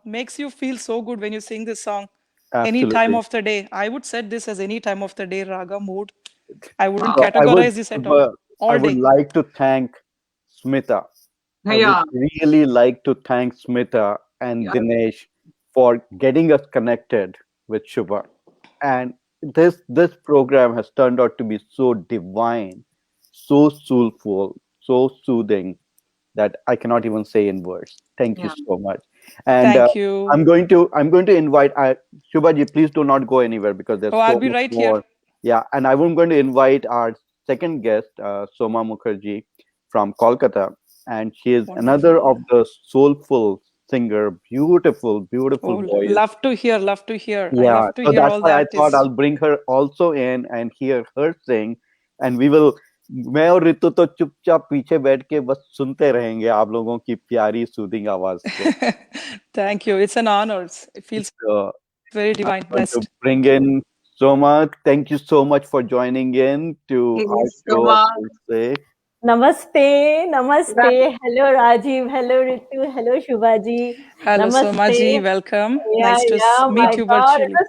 makes you feel so good when you sing this song. Any time absolutely. of the day. I would set this as any time of the day, raga mood. I wouldn't So categorize this at all. I All would day. like to thank Smita. I would Yeah, really like to thank Smita and yeah, Dinesh for getting us connected with Shubha. And this program has turned out to be so divine, so soulful, so soothing that I cannot even say in words. Thank you yeah. so much. And Thank you. I'm going to invite Shubhaji. Please do not go anywhere because Oh, there's I'll so be much right here. more. Yeah, and I'm going to invite our second guest, Soma Mukherjee from Kolkata, and she is another Wonderful. of the soulful singer, beautiful, beautiful Oh, voice. love to hear, love to hear. I Yeah, love to so hear that's all the why I thought artists. I'll bring her also in and hear her sing, and we will. मैं और रितु तो चुपचाप पीछे बैठ के बस सुनते रहेंगे आप लोगों की प्यारी सूदिंग आवाज को. Thank you. It's an honor. It feels So very I'm divine, going to blessed. bring in Soma. Thank you so much for joining in to Hey, our show, I Soma. would say. Namaste, namaste. Hello, Rajiv. Hello, Ritu. Hello, Shubhaji. Hello, Namaste. Somaji. Welcome. Yeah, Nice to yeah. meet My you God, it virtually. was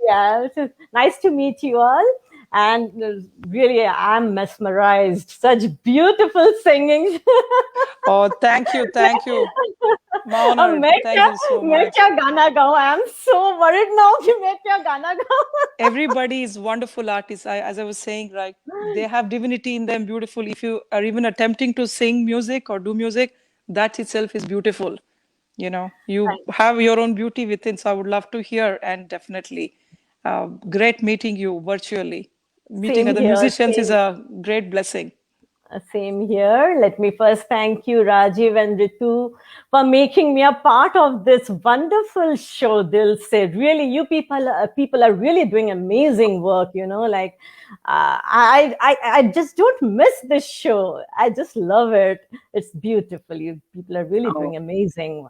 yeah. It was nice to meet you all. And really, I'm mesmerized. Such beautiful singing. Oh, thank you. Thank you. I'm अब honored. Thank you so मैं much. क्या गाना गाऊं? I'm so worried now कि मैं क्या गाना गाऊं? Everybody is wonderful artists. As I was saying, right, they have divinity in them, beautiful. If you are even attempting to sing music or do music, that itself is beautiful. You have your own beauty within. So I would love to hear, and definitely great meeting you virtually. Meeting Same other here, musicians is same. a great blessing. Same here. Let me first thank you, Rajiv and Ritu, for making me a part of this wonderful show. Dil se, really, you people are really doing amazing work. Like I just don't miss this show. I just love it. It's beautiful. You people are really Oh, doing amazing.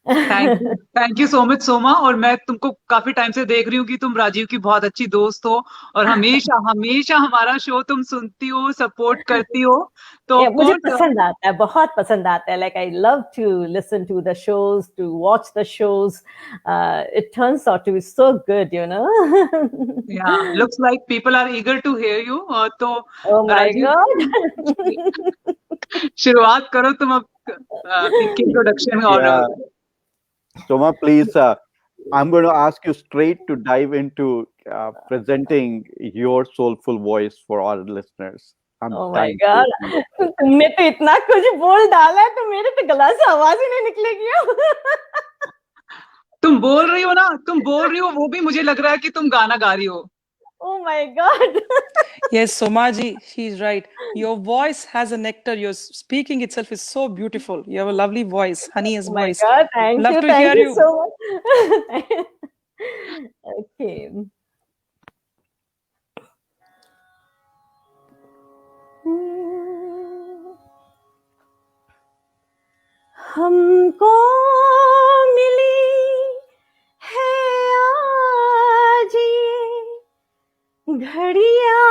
Thank you so much Soma. और मैं तुमको काफी time से देख रही हूँ कि तुम राजीव की बहुत अच्छी दोस्त हो, और हमेशा हमेशा हमारा शो तुम सुनती हो, सपोर्ट करती हो। तो Yeah, ऑफ मुझे कोर्स पसंद आता है, बहुत पसंद आता है. Like I love to listen to the shows, to watch the shows. It turns out to be so good. या looks like people are eager to hear you. तो Oh my राजीव, God. शुरुआत करो तुम अब इनके इंट्रोडक्शन और Yeah, Soma, please. I'm going to ask you straight to dive into presenting your soulful voice for our listeners. I'm Oh my dying to God. listen to it. तुमने तो इतना कुछ बोल डाला है, तो मेरे तो गला से आवाज ही नहीं निकलेगी अब. तुम बोल रही हो ना, तुम बोल रही हो, वो भी मुझे लग रहा है कि तुम गाना गा रही हो। Oh my God. Yes, Somaji, she's right. Your voice has a nectar. Your speaking itself is so beautiful. You have a lovely voice, honey's Oh my voice. God. Thank Love you. to Thank hear you you. so much. Okay. हमको मिली है आज ये घड़ियां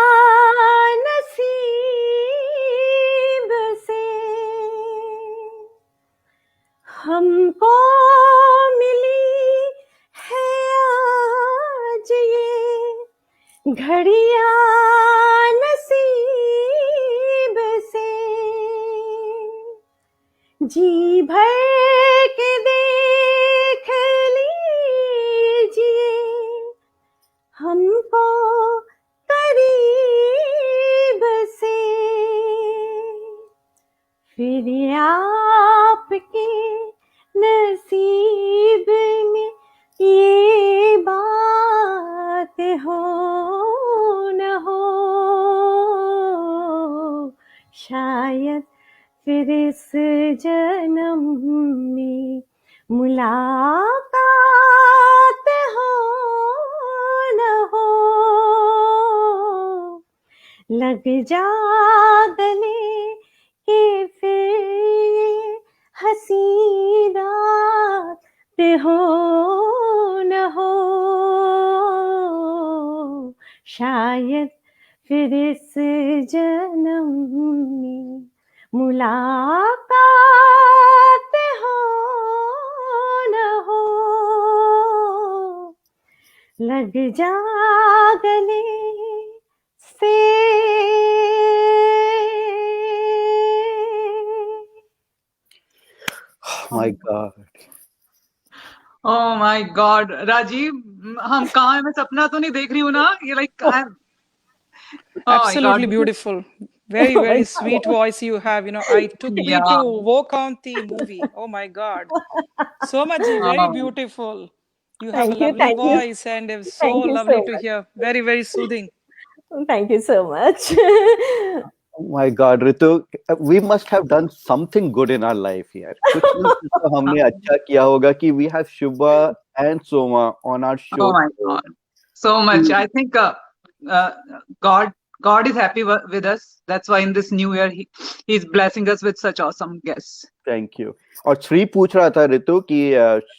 नसीब से, हमको मिली है आज ये घड़ियां नसीब से, जी भर के देख लीजिए हमको करीब से, फिर आपके नसीब में ये बात हो न हो, शायद फिर इस जन्म में मुलाकात हो न हो, लग जा गले के फिर ये हंसी रात हो न हो, शायद फिर इस जन्म में मुलाकात हो न हो, लग जा गले से। My God. Oh my God, Rajiv, हम कहाँ हैं? मैं सपना तो नहीं देख रही हूँ ना? ये like oh my God, Absolutely beautiful. Very, Oh my very God. sweet voice you have. I took me yeah. to Wokanti movie. Oh my God. Soma ji, very beautiful. You have a Thank you, lovely thank you, voice and it's so thank you lovely so to hear. Very, very soothing. much. Thank you so much. Oh my God, Ritu, we must have done something good in our life here. कुछ ना कुछ तो हमने अच्छा किया होगा कि we have Shubha and Soma on our Oh show my today. God, so much. I think uh, God is happy with us. That's why in this new year he's blessing us with such awesome guests. Thank you. और श्री पूछ रहा था ऋतु कि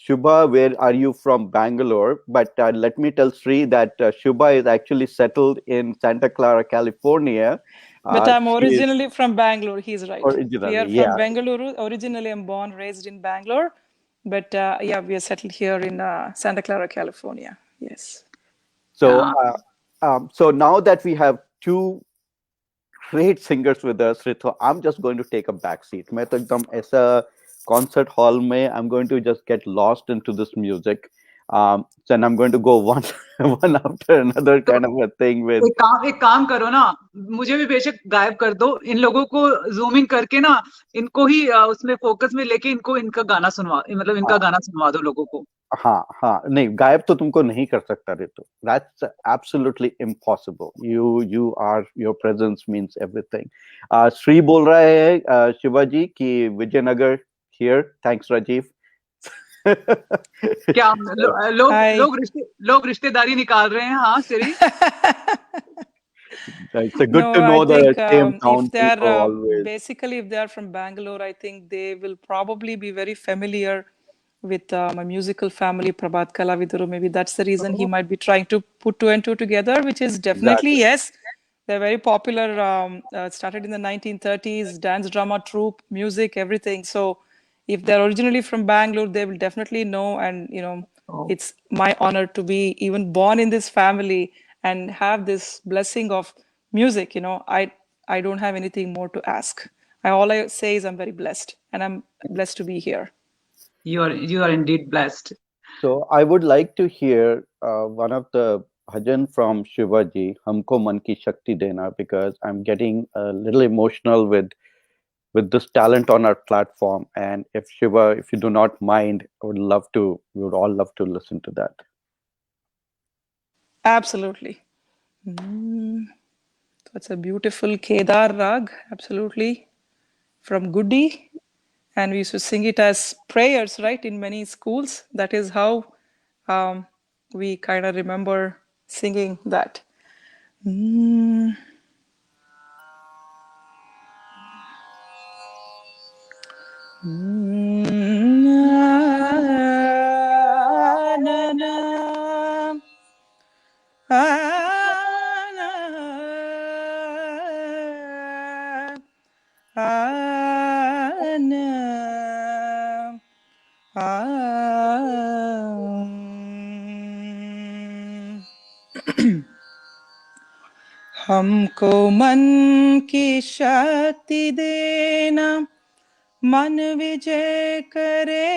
Shubha, where are you from? Bangalore. But let me tell Sri that Shubha is actually settled in Santa Clara, California. But I'm She is originally from Bangalore. He's right. We originally, are yeah. from Bengaluru. Originally, I'm born, raised in Bangalore. But yeah, we are settled here in Santa Clara, California. Yes. So, Yeah. so now that we have two great singers with us, Ritu, I'm just going to take a back seat. मैं तो एकदम ऐसा concert hall में I'm going to just get lost into this music. So and I'm going to go one one after another तो kind of a thing with एक काम करो ना, मुझे भी बेशक गायब कर दो, इन लोगों को जूमिंग करके ना, इनको ही उसमें फोकस में लेके इनको इनका गाना सुनवा, मतलब इनका गाना सुनवा दो लोगों को. हाँ हाँ नहीं गायब तो तुमको नहीं कर सकता Ritu. That's absolutely impossible. You are your presence means everything. Shri बोल रहा है शिवाजी कि विजयनगर here. Thanks Rajiv. क्या लोग रिश्तेदारी निकाल रहे हैं. हाँ Shri. It's good No, to I know the think same town if they people are always. basically if they are from Bangalore, I think they will probably be very familiar with my musical family, Prabhat Kalaviduru. Maybe that's the reason he might be trying to put two and two together, which is definitely Exactly. yes. They're very popular. Started in the 1930s, dance drama troupe, music, everything. So if they're originally from Bangalore, they will definitely know. And it's my honor to be even born in this family and have this blessing of music. I don't have anything more to ask. All I say is I'm very blessed, and I'm blessed to be here. You are indeed blessed. So I would like to hear one of the bhajan from Shivaji, Humko Man Ki Shakti Dena, because I'm getting a little emotional with this talent on our platform. And if Shiva, if you do not mind, we would all love to listen to that. Absolutely. That's a beautiful Kedar Rag, absolutely, from Gudi. And we used to sing it as prayers, right, in many schools. That is how we kind of remember singing that. हमको मन की शक्ति देना, मन विजय करे,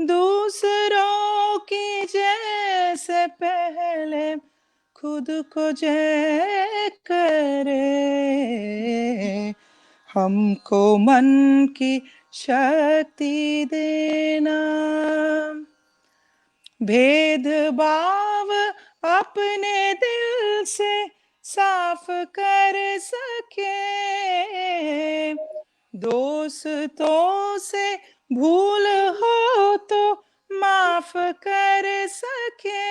दूसरों की जैसे पहले खुद को जय करे. हमको मन की शक्ति देना, भेदभाव अपने दिल से साफ कर सके, दोस्तों से भूल हो तो माफ कर सके,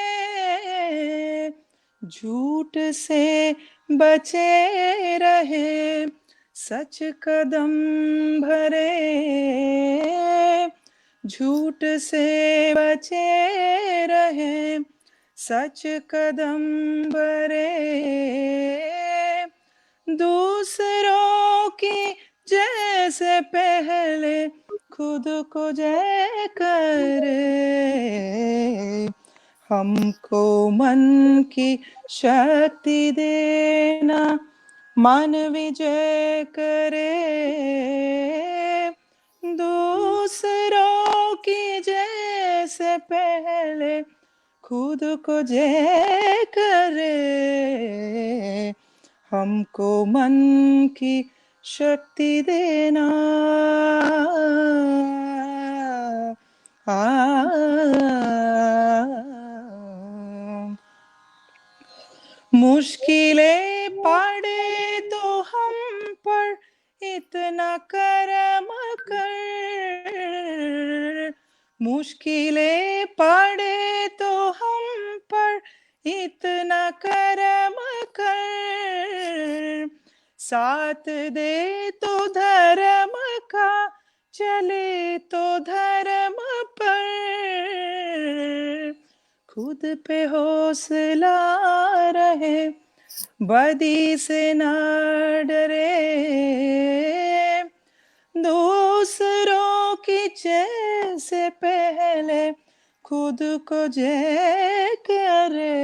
झूठ से बचे रहे, सच कदम भरे, झूठ से बचे रहे, सच कदम बरे, दूसरों की जैसे पहले खुद को जय करे, हमको मन की शक्ति देना, मन विजय करे, दूसरों की जैसे पहले खुद को जय करे, हमको मन की शक्ति देना। मुश्किलें पड़े तो हम पर इतना करम कर, मुश्किलें पड़े तो हम पर इतना करम कर, साथ दे तो धर्म का, चले तो धर्म पर, खुद पे हौसला रहे, बदी से ना डरे, दूसरों की जैसे पहले खुद को जय करे,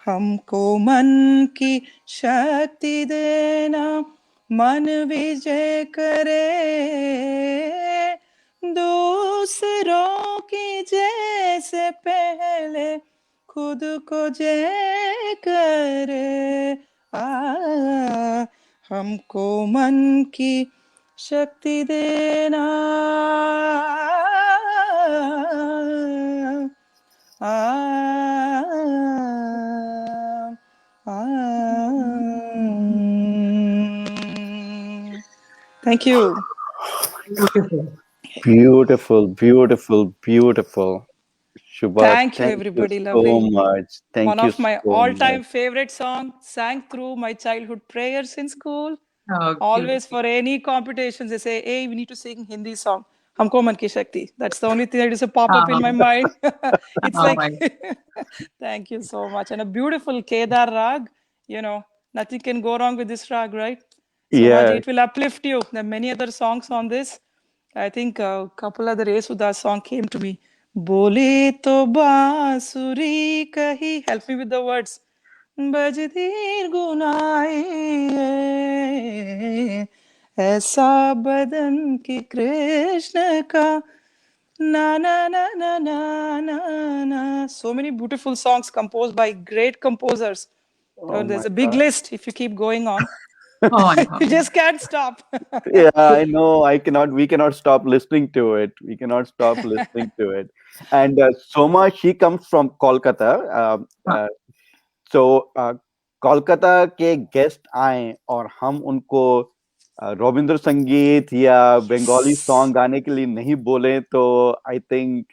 हमको मन की शक्ति देना, मन विजय करे, दूसरों की जैसे पहले खुद को जय करे, हमको मन की शक्ति देना, Thank you. Beautiful, beautiful, beautiful. Shubha, Thank you, everybody. so Lovely. much. Thank One you of my so all-time much. favorite song, sang through my childhood prayers in school. Okay. Always for any competitions, they say, hey, we need to sing Hindi song. Humko Man Ki Shakti. That's the only thing that is a pop up in my mind. It's Oh like, my. thank you so much. And a beautiful Kedar rag, you know, nothing can go wrong with this rag, right? So Yeah. Raji, it will uplift you. There are many other songs on this. I think a couple other Resuda song came to me. Bole to bansuri kahi. Help me with the words. बजदीर गुनाए ऐसा बदन की कृष्ण का na na na na na na na. So many beautiful songs composed by great composers. Oh There's my a big God. list if you keep going on. Oh my God. You just can't stop. Yeah, I know. We cannot stop listening to it. We cannot stop listening to it. And Soma, she comes from Kolkata. So Kolkata के guest आए और हम उनको रविंद्र संगीत या Bengali song गाने के लिए नहीं बोले तो आई थिंक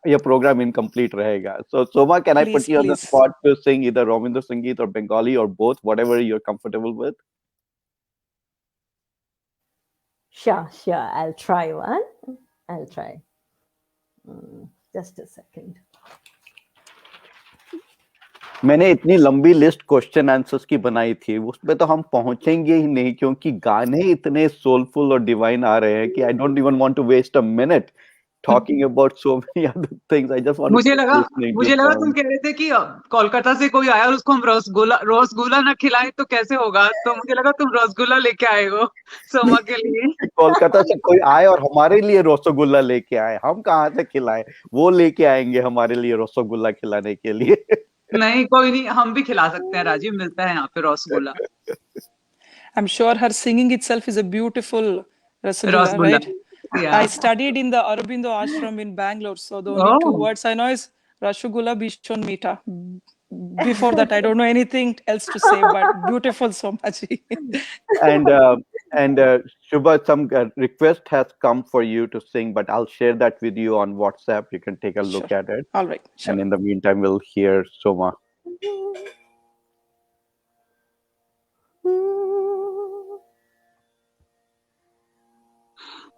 ये प्रोग्राम इनकम्प्लीट रहेगा. So Soma, can I Please, put you on the please. spot to sing either Ravinder Sangeet or Bengali or both, whatever you're comfortable with? Sure, I'll try one. I'll try. Just a second. मैंने इतनी लंबी list question answers की बनाई थी, उसमें तो हम पहुंचेंगे ही नहीं क्योंकि गाने इतने सोलफुल और डिवाइन आ रहे हैं कि I don't even want to waste a minute talking about so many other things. I just want to मुझे keep लगा listening to तुम songs. कह रहे थे कि कोलकाता से कोई आया और उसको हम रसगुल्ला ना खिलाएं तो कैसे होगा, तो मुझे लगा तुम रसगुल्ला लेके आए हो सोमा के लिए. कोलकाता से कोई आए और हमारे लिए रसगुल्ला लेके आए, हम कहाँ से खिलाएं, वो लेके आएंगे हमारे लिए रसगुल्ला खिलाने के लिए. नहीं कोई नहीं, हम भी खिला सकते हैं राजीव, मिलता है यहाँ पे rasgulla. I'm sure her singing itself is a beautiful Rasgulla, rasgulla. right? Yeah. I studied in the Aurobindo ashram in Bangalore, so the only two Oh. words I know is Rasgulla Bishon Meeta. Before that, I don't know anything else to say, but beautiful so much. And Shubha, some request has come for you to sing, but I'll share that with you on WhatsApp. You can take a look Sure. at it. All right. Sure. And in the meantime, we'll hear Soma.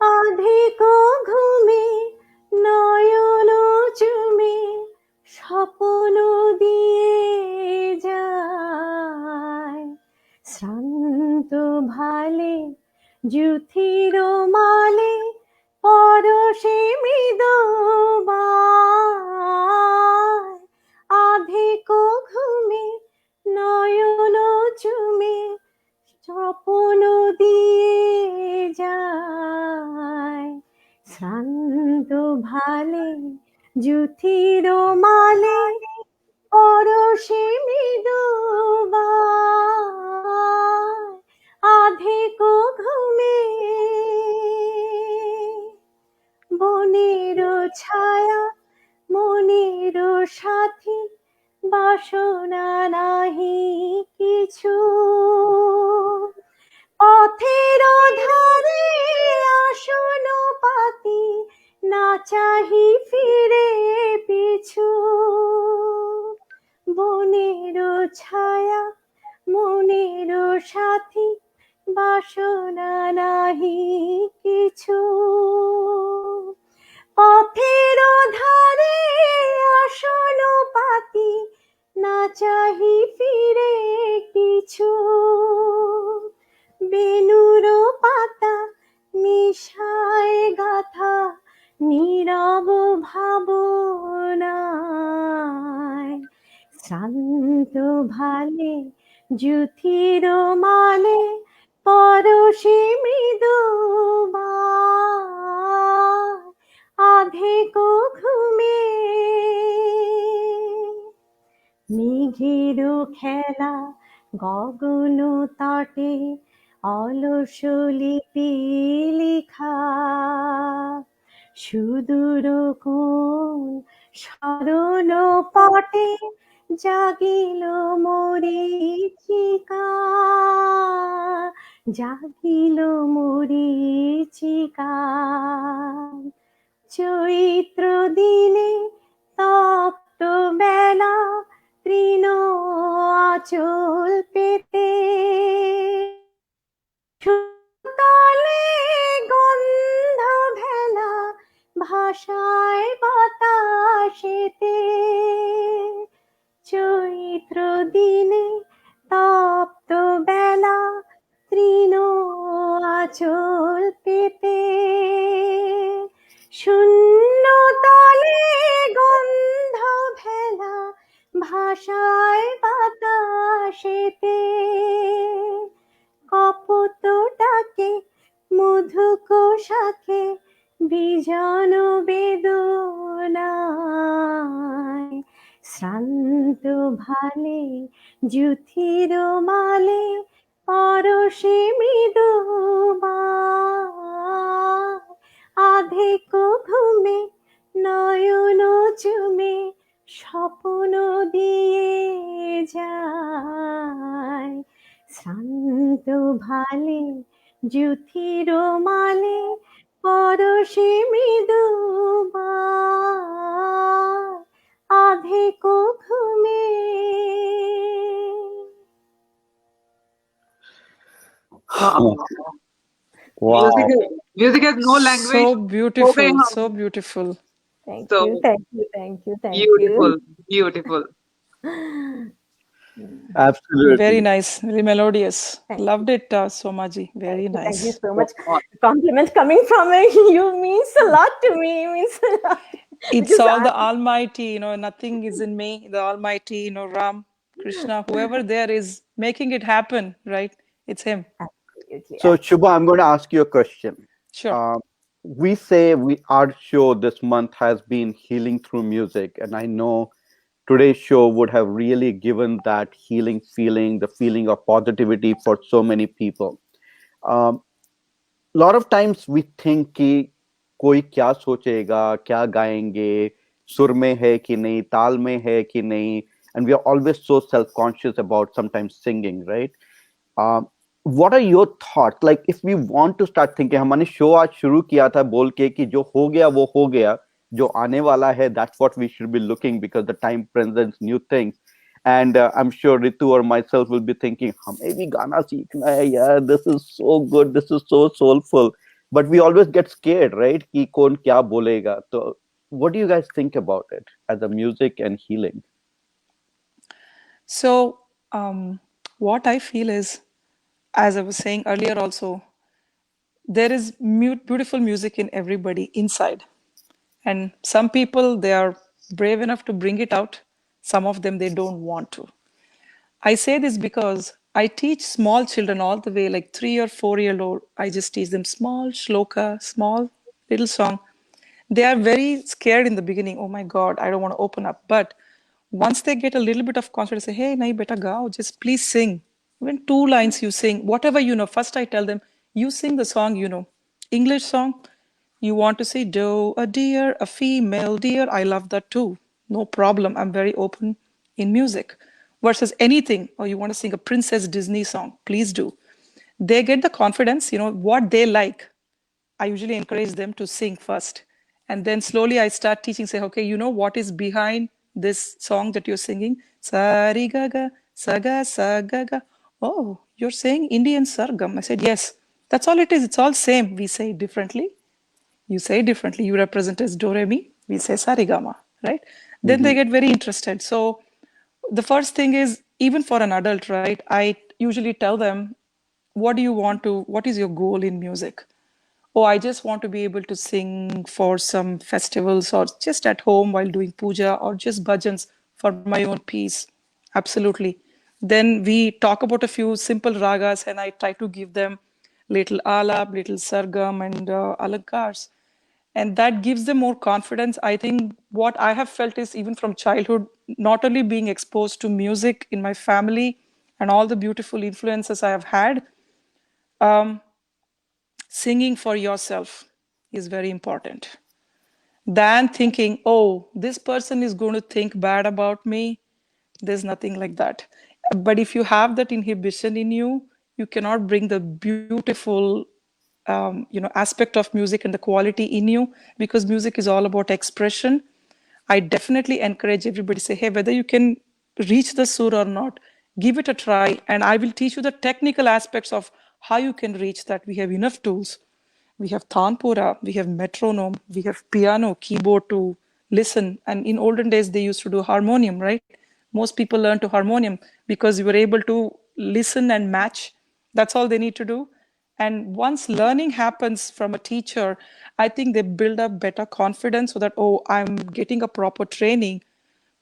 आधे को ভালে জুথির মালে পরশে মৃদু আধেক ঘুমে নয়ন চুমে স্বপ্ন দিয়ে যায় শ্রান্ত ভালে জুথির মালে পরশে মৃদু আধেক ঘুমে বনের ছায়া মনের সাথী বাসনা নাহি কিছু পথের ধারে আসন পাতি না চাহি ফিরে পিছু বনের ছায়া মনের সাথী বাসনা নাহি কিছু পথের ধারে আসন পাতি না চাহি ফিরে কিছু বেনুর পাতা মিশায় গাথা নীরব ভাবনায় শ্রান্ত ভালে জুথির মালে পরশে মৃদু আধেক ঘুমে মেঘের খেলা গগন তটে অলস লিপি লিখা সুদূর কোন স্মরণ পটে জাগিল মরীচিকা জাগিল মরীচিকা চৈত্র দিনে তপ্ত বেলা তৃণ আঁচল পেতে তলে গন্ধ ভেলা ভাষায় বাতাসেতে চৈত্র দিনে তপ্ত বেলা তৃণ আঁচল পেতে শূন্য তলে গন্ধ ভেলা ভাষায় বাতাসেতে কপত ডাকে মধুক শাখে বিজন বেদনায় শ্রান্ত ভালে জুথির মালে পরশে মৃদু আধেক ঘুমে নয়ন চুমে স্বপ্ন দিয়ে যায় শ্রান্ত ভালে জুথির মালে পরশে মৃদু আধেক ঘুমে Wow. Music has no language. So beautiful, hum. so beautiful. Thank So you, thank you, thank you, thank Beautiful, you. beautiful. Absolutely. Very nice, very melodious. Thank Loved it, Somaji. Very Thank nice. you so much. Compliments coming from you means a lot to me. Means a lot. It's Because all the Almighty, nothing is in me. The Almighty, Ram, Krishna, whoever there is making it happen, right? It's him. Absolutely, So, Shubha, I'm going to ask you a question. Sure. We say our show this month has been healing through music, and I know today's show would have really given that healing feeling, the feeling of positivity for so many people. Lot of times we think कि कोई क्या सोचेगा, क्या गाएंगे, सुर में है कि नहीं, ताल में है कि नहीं, and we are always so self-conscious about sometimes singing, right? What are your thoughts? Like if we want to start thinking, हमने शो आज शुरू किया था बोल के कि जो हो गया वो हो गया, जो आने वाला है, that's what we should be looking because the time presents new things. And I'm sure Ritu or myself will be thinking, हमें भी गाना सीखना है यार, this is so good, this is so soulful. But we always get scared, right? कि कौन क्या बोलेगा. So what do you guys think about it as a music and healing? So, what I feel is as I was saying earlier also, there is beautiful music in everybody inside. And some people, they are brave enough to bring it out. Some of them, they don't want to. I say this because I teach small children all the way, like 3 or 4 year old. I just teach them small shloka, small little song. They are very scared in the beginning. Oh my God, I don't want to open up. But once they get a little bit of confidence, say, hey, nahi beta gao, just please sing. Even 2 lines you sing, whatever you know. First I tell them, you sing the song you know. English song, you want to say doe, a deer, a female deer. I love that too. No problem. I'm very open in music. Versus anything, or you want to sing a Princess Disney song, please do. They get the confidence, what they like. I usually encourage them to sing first. And then slowly I start teaching, say, okay, you know what is behind this song that you're singing? Sari gaga, saga, sagaga. Oh, you're saying Indian sargam. I said, yes. That's all it is. It's all same. We say it differently. You say it differently. You represent as do re mi. We say sarigama, right? Then they get very interested. So the first thing is, even for an adult, right? I usually tell them, what is your goal in music? Oh, I just want to be able to sing for some festivals or just at home while doing puja or just bhajans for my own peace. Absolutely. Then we talk about a few simple ragas and I try to give them little alap, little sargam and alankars. And that gives them more confidence. I think what I have felt is even from childhood, not only being exposed to music in my family and all the beautiful influences I have had, um, singing for yourself is very important than thinking, oh, this person is going to think bad about me. There's nothing like that. But if you have that inhibition in you, you cannot bring the beautiful aspect of music and the quality in you, because music is all about expression. I definitely encourage everybody to say, hey, whether you can reach the sur or not, give it a try. And I will teach you the technical aspects of how you can reach that. We have enough tools. We have tanpura, we have metronome, we have piano, keyboard to listen. And in olden days, they used to do harmonium, right? Most people learn to harmonium because you were able to listen and match. That's all they need to do. And once learning happens from a teacher, I think they build up better confidence so that, oh, I'm getting a proper training.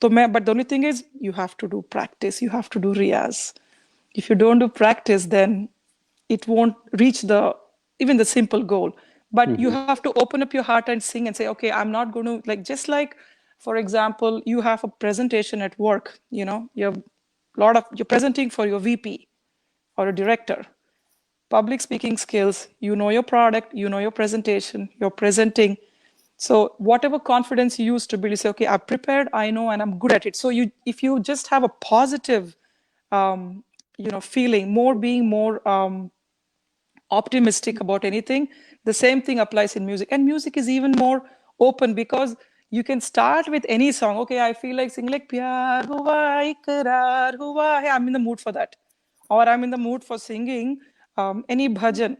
But the only thing is, you have to do practice, you have to do riyaz. If you don't do practice, then it won't reach even the simple goal. But you have to open up your heart and sing and say, okay, I'm not going to, like, just like, for example, you have a presentation at work, you're presenting for your VP or a director. Public speaking skills, you know your product, you know your presentation, you're presenting. So whatever confidence you use to build, you say, okay, I'm prepared, I know, and I'm good at it. So if you just have a positive feeling, being more optimistic about anything, the same thing applies in music. And music is even more open because you can start with any song. Okay, I feel like singing like pyar hua ikrar hua hai, I'm in the mood for that, or I'm in the mood for singing any bhajan,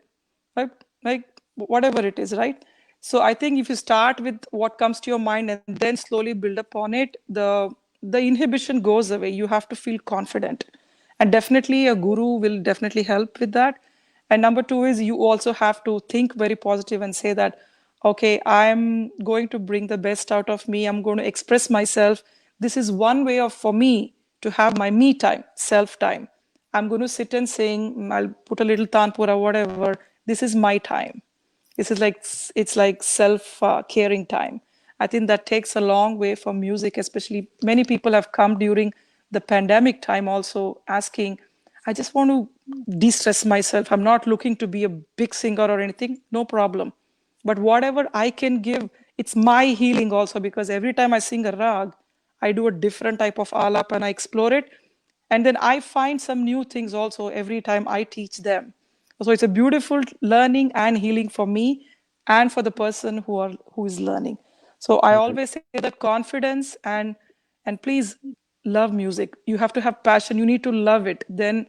right? Like whatever it is, right? So I think if you start with what comes to your mind and then slowly build upon it, the inhibition goes away. You have to feel confident, and definitely a guru will definitely help with that. And number two is, you also have to think very positive and say that, okay, I'm going to bring the best out of me. I'm going to express myself. This is one way for me to have my me time, self time. I'm going to sit and sing. I'll put a little tanpura, whatever. This is my time. This is like, it's like self caring time. I think that takes a long way for music, especially many people have come during the pandemic time also asking, I just want to de-stress myself. I'm not looking to be a big singer or anything, no problem. But whatever I can give, it's my healing also, because every time I sing a rag, I do a different type of alap and I explore it. And then I find some new things also every time I teach them. So it's a beautiful learning and healing for me and for the person who is learning. So I always say that confidence and please love music. You have to have passion. You need to love it. Then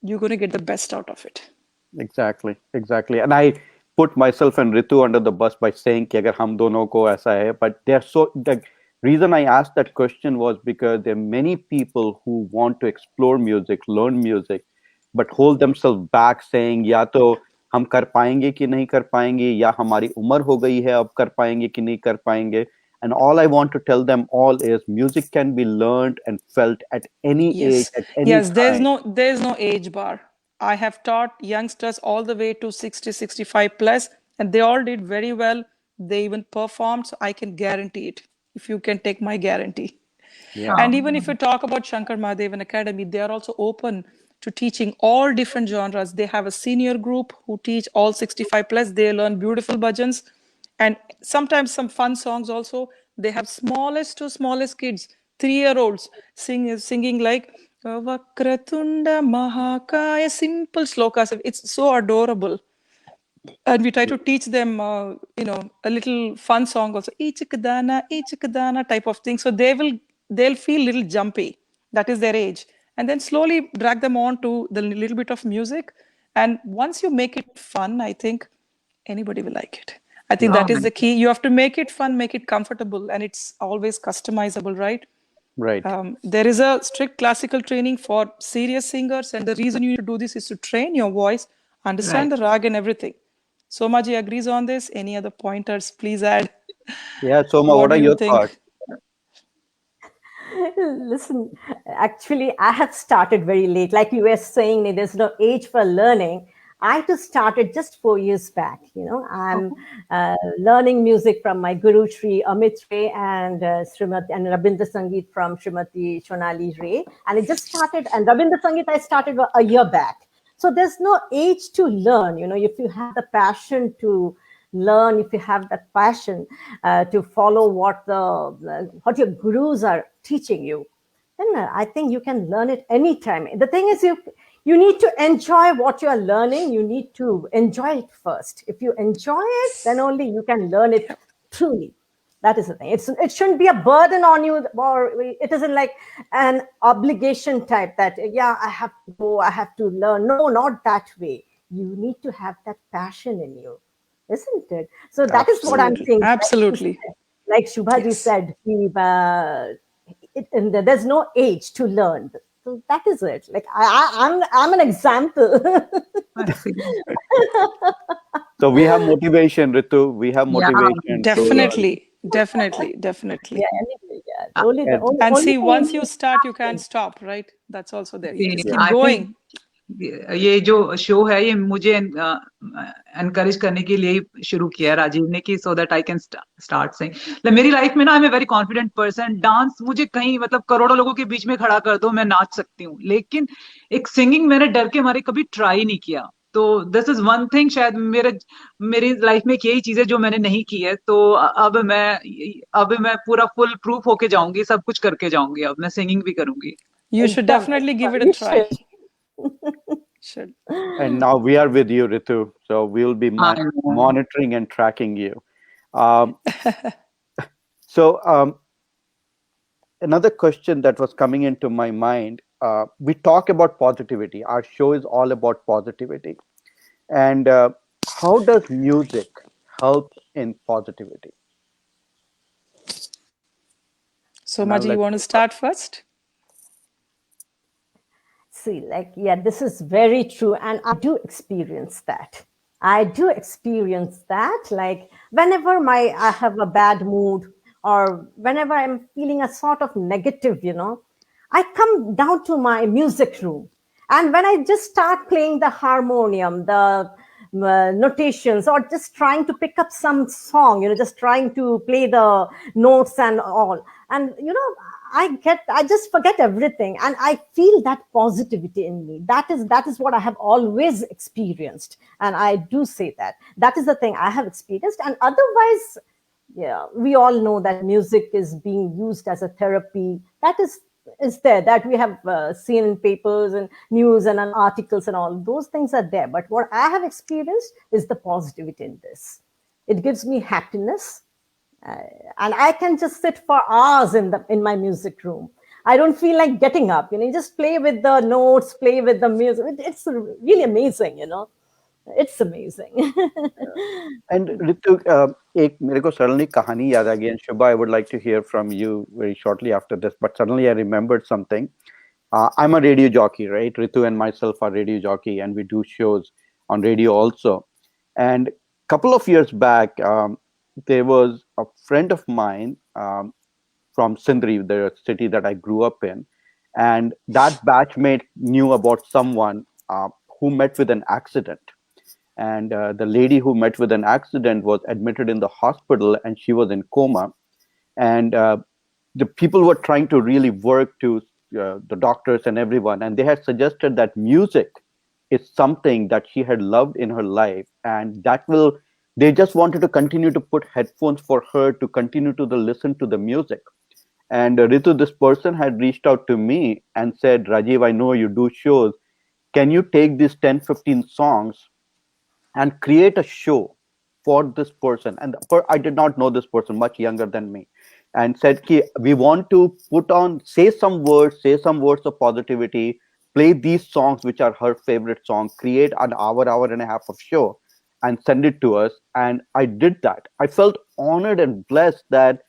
you're going to get the best out of it. Exactly, exactly. And I put myself and Ritu under the bus by saying कि अगर हम दोनों को ऐसा है, but the reason I asked that question was because there are many people who want to explore music, learn music, but hold themselves back saying या तो हम कर पाएंगे कि नहीं कर पाएंगे, या हमारी उम्र हो गई है अब कर पाएंगे कि नहीं कर पाएंगे. And all I want to tell them all is music can be learned and felt at any age, Yes, at any yes, time. there's no age bar. I have taught youngsters all the way to 60, 65 plus, and they all did very well. They even performed, so I can guarantee it, if you can take my guarantee. Yeah. And even if you talk about Shankar Mahadevan Academy, they are also open to teaching all different genres. They have a senior group who teach all 65 plus. They learn beautiful bhajans and sometimes some fun songs also. They have smallest to smallest kids, 3-year-olds, singing like Vakratunda Mahakaya, simple slokas. It's so adorable. And we try to teach them, a little fun song also, each kadana type of thing. So they'll feel little jumpy. That is their age. And then slowly drag them on to the little bit of music. And once you make it fun, I think anybody will like it. I think that is the key. You have to make it fun, make it comfortable, and it's always customizable, right? Right. There is a strict classical training for serious singers, and the reason you need to do this is to train your voice, understand the rag and everything. Somaji agrees on this. Any other pointers, please add. Yeah, Soma, What what do are you your think? thoughts? Listen, actually, I have started very late. Like you were saying, there's no age for learning. I just started just 4 years back. I'm learning music from my guru Shri Amit Ray and Srimati and Rabindra Sangeet from Srimati Shonali Ray. And it just started. And Rabindra Sangeet I started a year back. So there's no age to learn. If you have the passion to learn, if you have that passion to follow what your gurus are teaching you, then I think you can learn it anytime. The thing is, you need to enjoy what you are learning. You need to enjoy it first. If you enjoy it, then only you can learn it truly. That is the thing. It shouldn't be a burden on you, or it isn't like an obligation type that, I have to go, I have to learn. No, not that way. You need to have that passion in you, isn't it? So that is what I'm saying. Absolutely. Like Shubhaji said, there's no age to learn. So that is it. Like I'm an example. So we have motivation, Ritu. We have motivation. Definitely. Yeah, anyway, yeah. And see, once you start, you can't stop, right? That's also there. You just keep going. ये जो show है ये मुझे encourage करने के लिए शुरू किया राजीव ने कि so that I can start sing. मेरी लाइफ में ना I am a very confident person. Dance मुझे कहीं मतलब करोड़ों लोगों के बीच में खड़ा कर दो मैं नाच सकती हूँ, लेकिन एक सिंगिंग मैंने डर के मारे कभी ट्राई नहीं किया. तो दिस इज वन थिंग शायद मेरी लाइफ में यही चीजें जो मैंने नहीं की है. तो अब मैं पूरा फुल प्रूफ होके जाऊंगी, सब कुछ करके जाऊंगी. अब मैं सिंगिंग भी करूंगी. You should definitely give it a try. Should. And now we are with you, Ritu. So we'll be monitoring and tracking you. So another question that was coming into my mind, we talk about positivity. Our show is all about positivity. And how does music help in positivity? So, Maji, you want to start first? See, this is very true. And I do experience that. Like whenever I have a bad mood, or whenever I'm feeling a sort of negative, I come down to my music room. And when I just start playing the harmonium, the notations, or just trying to pick up some song, just trying to play the notes and all. And, I just forget everything. And I feel that positivity in me. That is what I have always experienced. And I do say that. That is the thing I have experienced. And otherwise, yeah, we all know that music is being used as a therapy. That is there, that we have seen in papers and news and articles and all. Those things are there. But what I have experienced is the positivity in this. It gives me happiness. And I can just sit for hours in my music room. I don't feel like getting up. You just play with the notes, play with the music. It's really amazing, It's amazing. And Ritu, ek mere ko suddenly kahani yaad aa gayi. And Shubha, I would like to hear from you very shortly after this. But suddenly I remembered something. I'm a radio jockey, right? Ritu and myself are radio jockey, and we do shows on radio also. And a couple of years back, there was a friend of mine from Sindri, the city that I grew up in, and that batchmate knew about someone who met with an accident. And the lady who met with an accident was admitted in the hospital, and she was in coma. And the people were trying to really work to the doctors and everyone, and they had suggested that music is something that she had loved in her life, and that will they just wanted to continue to put headphones for her to continue to listen to the music. And Ritu, this person had reached out to me and said, Rajiv, I know you do shows. Can you take these 10, 15 songs and create a show for this person? And I did not know this person, much younger than me, and said, Ki, we want to put on, say some words of positivity, play these songs, which are her favorite songs, create an hour and a half of show, and send it to us. And I did that. I felt honored and blessed that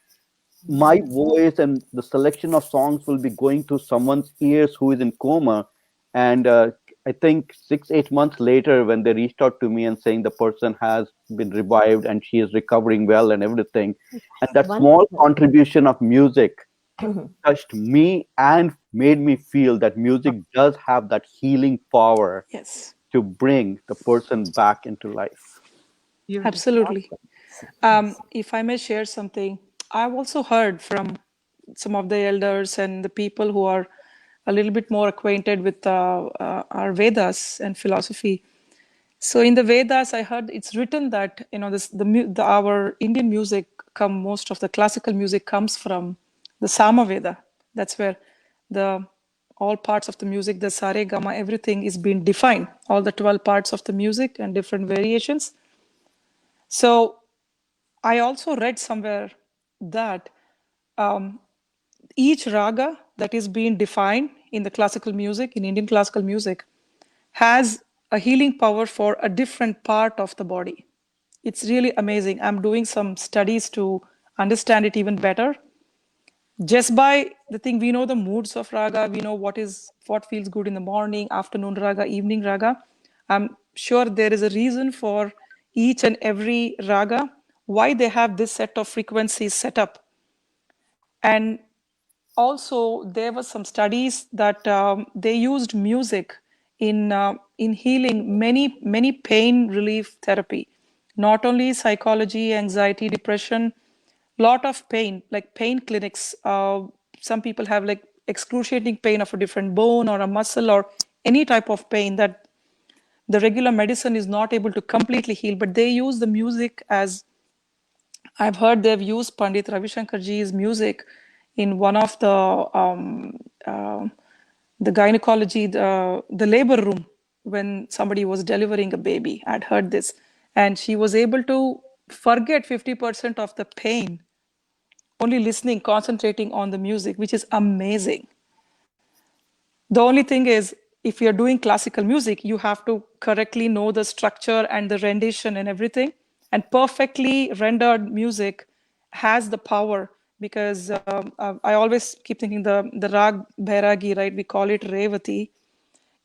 my voice and the selection of songs will be going to someone's ears who is in coma. And I think 6 8 months later, when they reached out to me and saying the person has been revived and she is recovering well and everything, and that small contribution of music touched me and made me feel that music does have that healing power Yes, to bring the person back into life. absolutely. If I may share something, I've also heard from some of the elders and the people who are a little bit more acquainted with our Vedas and philosophy. So in the Vedas, I heard it's written that our Indian music, most of the classical music comes from the Sama Veda. That's where the all parts of the music, the sare gama, everything is being defined. All the 12 parts of the music and different variations. So I also read somewhere that each raga that is being defined in the classical music, in Indian classical music, has a healing power for a different part of the body. It's really amazing. I'm doing some studies to understand it even better. Just by the thing, we know the moods of raga, we know what feels good in the morning, afternoon raga, evening raga. I'm sure there is a reason for each and every raga, why they have this set of frequencies set up. And also, there were some studies that they used music in healing many pain relief therapy, not only psychology, anxiety, depression, lot of pain, like pain clinics. Some people have like excruciating pain of a different bone or a muscle or any type of pain that the regular medicine is not able to completely heal, but they use the music as I've heard they've used Pandit Ravi Shankar ji's music in one of the gynecology, the labor room when somebody was delivering a baby. I'd heard this, and she was able to forget 50% of the pain, only listening, concentrating on the music, which is amazing. The only thing is, if you're doing classical music, you have to correctly know the structure and the rendition and everything. And perfectly rendered music has the power because I always keep thinking the rag Bhairagi, right? We call it Revati.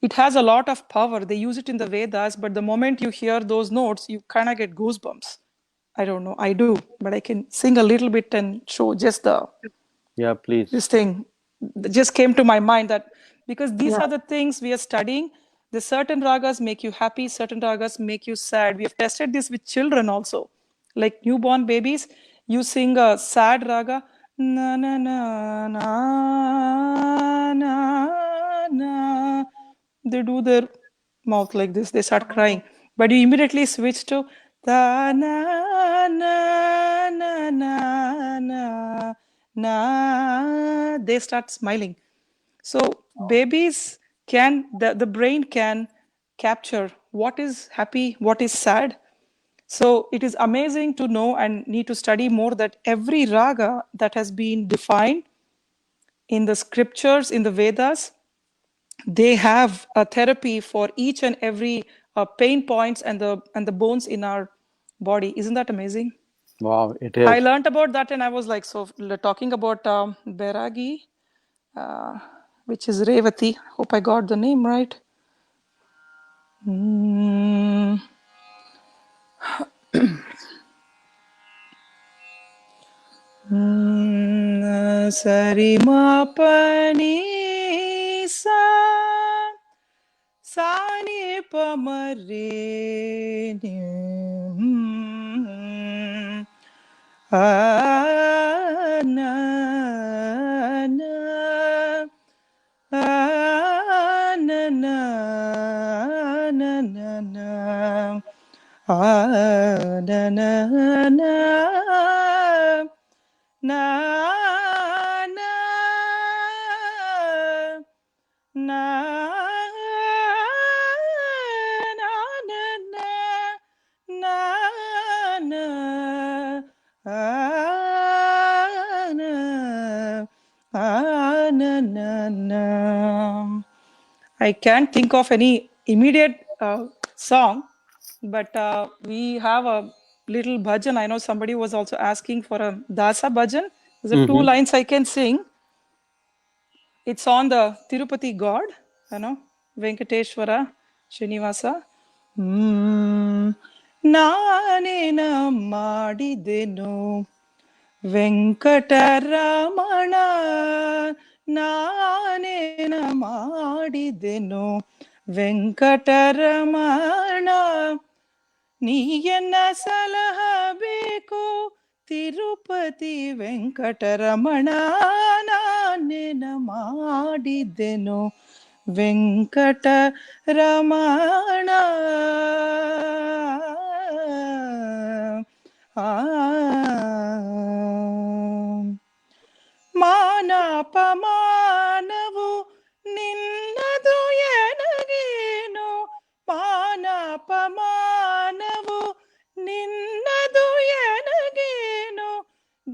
It has a lot of power. They use it in the Vedas, but the moment you hear those notes, you kind of get goosebumps. I don't know. I do, but I can sing a little bit and show just Yeah, please. this thing that just came to my mind that because these are the things we are studying. The certain ragas make you happy, certain ragas make you sad. We have tested this with children also, like newborn babies. You sing a sad raga, na na na na na na. They do their mouth like this. They start crying, but you immediately switch to da na na na na na na. They start smiling. So babies can the brain can capture what is happy, what is sad. So it is amazing to know and need to study more that every raga that has been defined in the scriptures, in the Vedas, they have a therapy for each and every pain points and the bones in our body. Isn't that amazing? Wow, it I is. learned about that and I was like, so talking about Bairagi, which is Revati. Hope I got the name right. Sari ma pa ni sa ni pa ma re ni na na na na na na na na na na I can't think of any immediate song, but we have a little bhajan. I know somebody was also asking for a dasa bhajan. There's 2 lines I can sing. It's on the Tirupati God, Venkateshwara, Srinivasa. ನಾನೇನ ಮಾಡಿದೆನು ವೆಂಕಟರಮಣ ನಾನೇನ ಮಾಡಿದೆನು ವೆಂಕಟರಮಣ ನೀಯನ್ನ ಸಲಹಬೇಕು ತಿರುಪತಿ ವೆಂಕಟರಮಣ ನಾನೇನ ಮಾಡಿದೆನು ವೆಂಕಟರಮಣ ಮಾನಪಮಾನವು ನಿನ್ನದು ಎನಗೇನು ಮಾನಪಮಾನವು ನಿನ್ನದು ಎನಗೇನು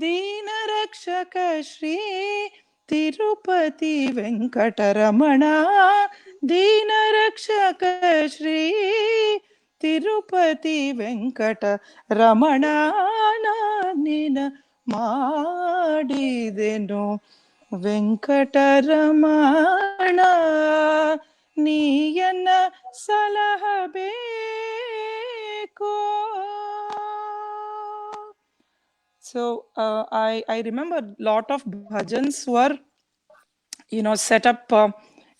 ದೀನ ರಕ್ಷಕ ಶ್ರೀ ತಿರುಪತಿ ವೆಂಕಟರಮಣ ದೀನ ರಕ್ಷಕ ಶ್ರೀ ತಿರುಪತಿ ವೆಂಕಟರಮಣ ನಾನಿನ ಮಾಡಿದೆನು Venkataramana ನೀಯನ್ನ ಸಲಹಬೇಕು. So I remember a lot of bhajans were, set up.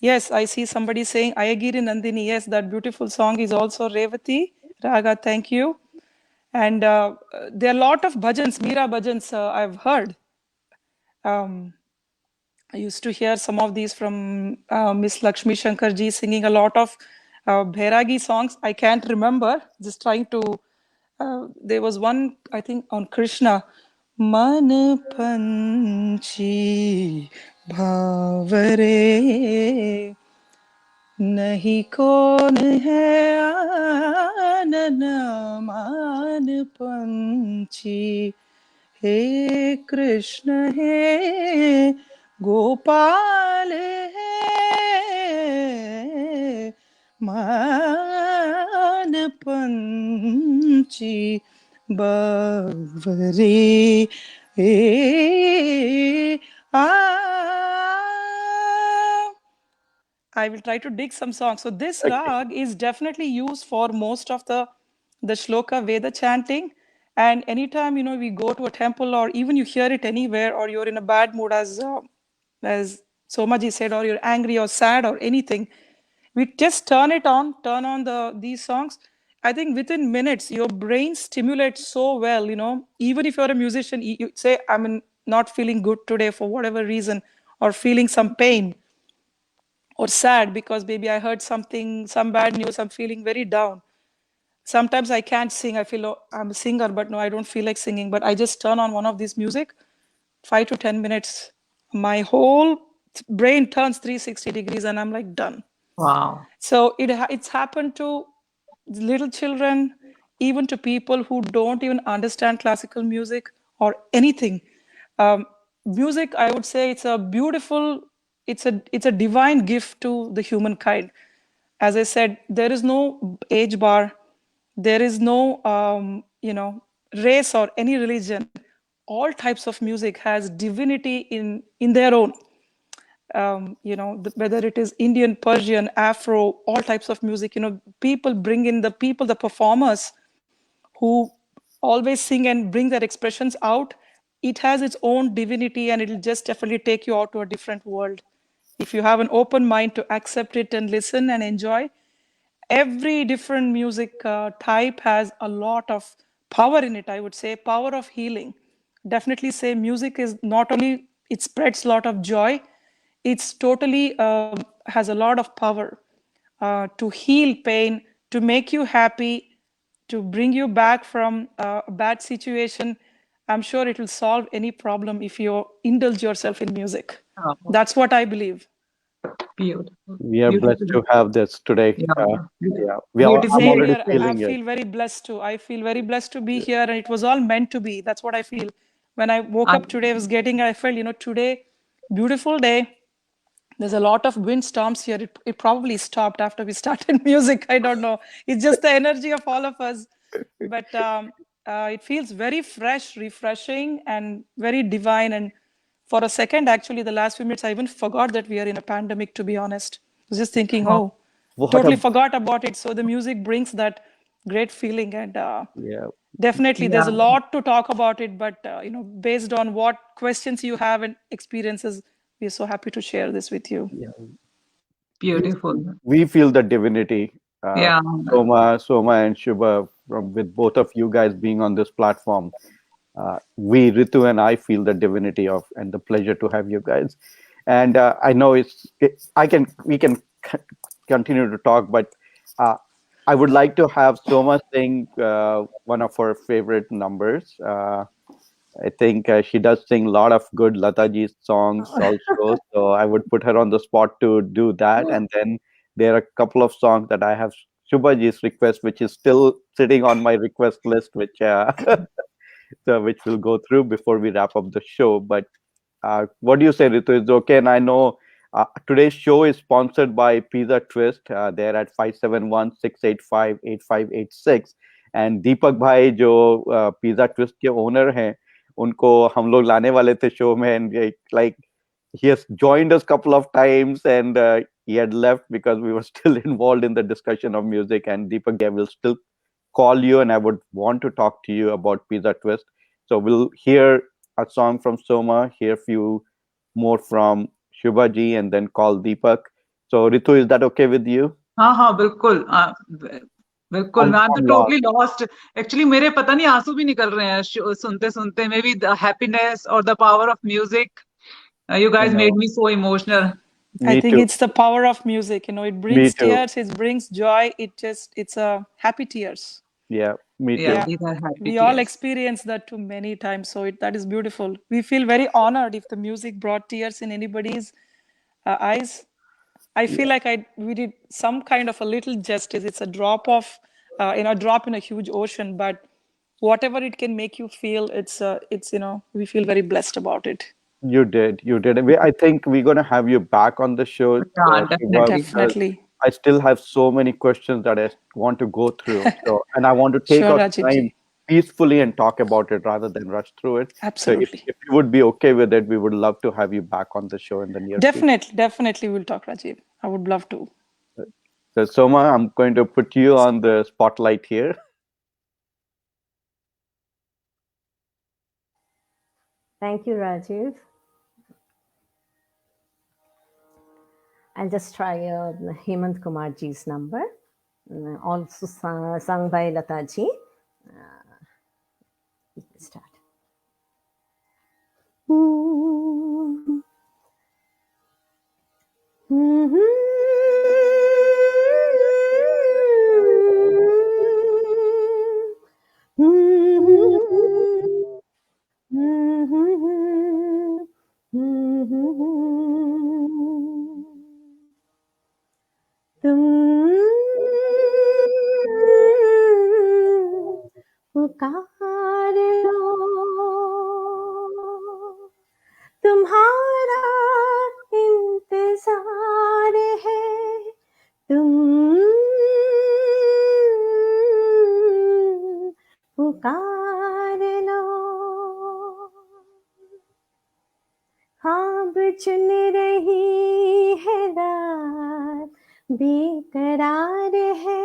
Yes, I see somebody saying Ayagiri Nandini. Yes, that beautiful song is also Revati Raga. Thank you. And there are a lot of bhajans, Meera bhajans I've heard. I used to hear some of these from Miss Lakshmi Shankarji singing a lot of Bhairagi songs. I can't remember. Just trying to. There was one, I think, on Krishna. Man panchi bhavare nahi kon hai anana man panchi. हे कृष्ण हे गोपाल हे मान पंची बवरे आ I will try to dig some songs. So this rag is definitely used for most of the shloka Veda chanting. And anytime, we go to a temple or even you hear it anywhere or you're in a bad mood as Somaji said, or you're angry or sad or anything, we just turn on these songs. I think within minutes, your brain stimulates so well, even if you're a musician, you say, I'm not feeling good today for whatever reason, or feeling some pain or sad because maybe I heard something, some bad news, I'm feeling very down. Sometimes I can't sing. I feel I'm a singer, but no, I don't feel like singing. But I just turn on one of these music, 5 to 10 minutes. My whole brain turns 360 degrees and I'm like done. Wow. So it's happened to little children, even to people who don't even understand classical music or anything. Music, I would say, it's a beautiful, it's a divine gift to the humankind. As I said, there is no age bar, there is no race or any religion. All types of music has divinity in their own. whether it is Indian, Persian, Afro, all types of music, people bring in the performers who always sing and bring their expressions out. It has its own divinity, and it'll just definitely take you out to a different world. If you have an open mind to accept it and listen and enjoy, every different music type has a lot of power in it. I would say power of healing. Definitely say music is not only, it spreads a lot of joy, it's totally has a lot of power to heal pain, to make you happy, to bring you back from a bad situation. I'm sure it will solve any problem if you indulge yourself in music. Oh, That's what I believe. beautiful. We are blessed Beautiful. to have this today. Yeah. Yeah, I'm Same Beautifully already here. I explained. feeling it. feel very blessed too. I feel very blessed to be here, and it was all meant to be. That's what I feel. When I woke I, up today, I felt, today, beautiful day. There's a lot of wind storms here. It probably stopped after we started music. I don't know. It's just the energy of all of us. But it feels very fresh, refreshing, and very divine. And for a second, actually, the last few minutes, I even forgot that we are in a pandemic, to be honest. I was just thinking, oh, oh, What totally a forgot about it. So the music brings that great feeling. And yeah. definitely, there's yeah. a lot to talk about it. But, based on what questions you have and experiences, we're so happy to share this with you. Yeah. we, Beautiful. we feel the divinity. Yeah. Soma and Shubha, from with both of you guys being on this platform, we Ritu and I feel the divinity of and the pleasure to have you guys. And I know we can continue to talk, but uh, I would like to have Soma sing one of her favorite numbers. I think she does sing a lot of good Lataji songs also. So I would put her on the spot to do that. And then there are a couple of songs that I have Shubhaji's request, which is still sitting on my request list, which so which we'll go through before we wrap up the show. But what do you say, Ritu? Is it okay? And I know today's show is sponsored by Pizza Twist. They're at 571-685-8586. And दीपक भाई जो pizza twist के owner हैं उनको हम लोग लाने वाले थे शो में and like he has joined us a couple of times and he had left because we were still involved in the discussion of music, and Deepak will still call you and I would want to talk to you about Pizza Twist. So we'll hear a song from Soma, hear a few more from Shubhaji, and then call Deepak. So Ritu, is that okay with you? हाँ हाँ बिल्कुल बिल्कुल मैं तो I'm lost. Totally lost actually मेरे पता नहीं आंसू भी निकल रहे हैं सुनते सुनते मे बी द हैप्पीनेस और the power of music you I guys made know. Me so emotional I Me think too. it's the power of music. It Me brings too. tears, it brings joy. It's a happy tears. Yeah, me या too. Yeah. These are happy We all tears experience that too many times. So that is beautiful. We feel very honored if the music brought tears in anybody's eyes. I feel Yeah, like we did some kind of a little justice. It's a drop of, drop in a huge ocean. But whatever it can make you feel, we feel very blessed about it. you did. You did. I think we're going to have you back on the show, हाँ Shubha, definitely because Definitely. I still have so many questions that I want to go through. So, and I want to take Sure, our Rajiv time ji. peacefully and talk about it rather than rush through it. So, Absolutely. if you would be okay with it, we would love to have you back on the show in the near future. Definitely we'll talk, Rajiv. I would love to. So, Soma, I'm going to put you on the spotlight here. Thank you, Rajiv. I'll just try Hemant Kumar ji's number, also sung by Lata ji. Start. तुम पुकार लो तुम्हारा इंतजार है तुम पुकार लो ख्वाब चुन रही बेकरार है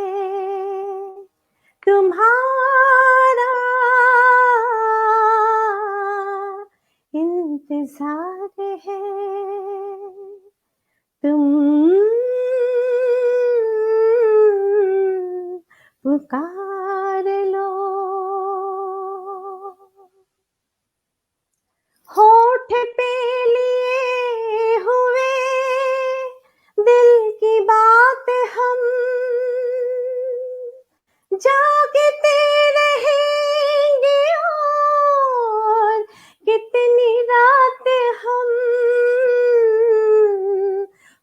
तुम्हारा इंतजार है तुम पुकार लो होठ पे लिए हुए दिल की बात हम जागते रहेंगे और कितनी रात हम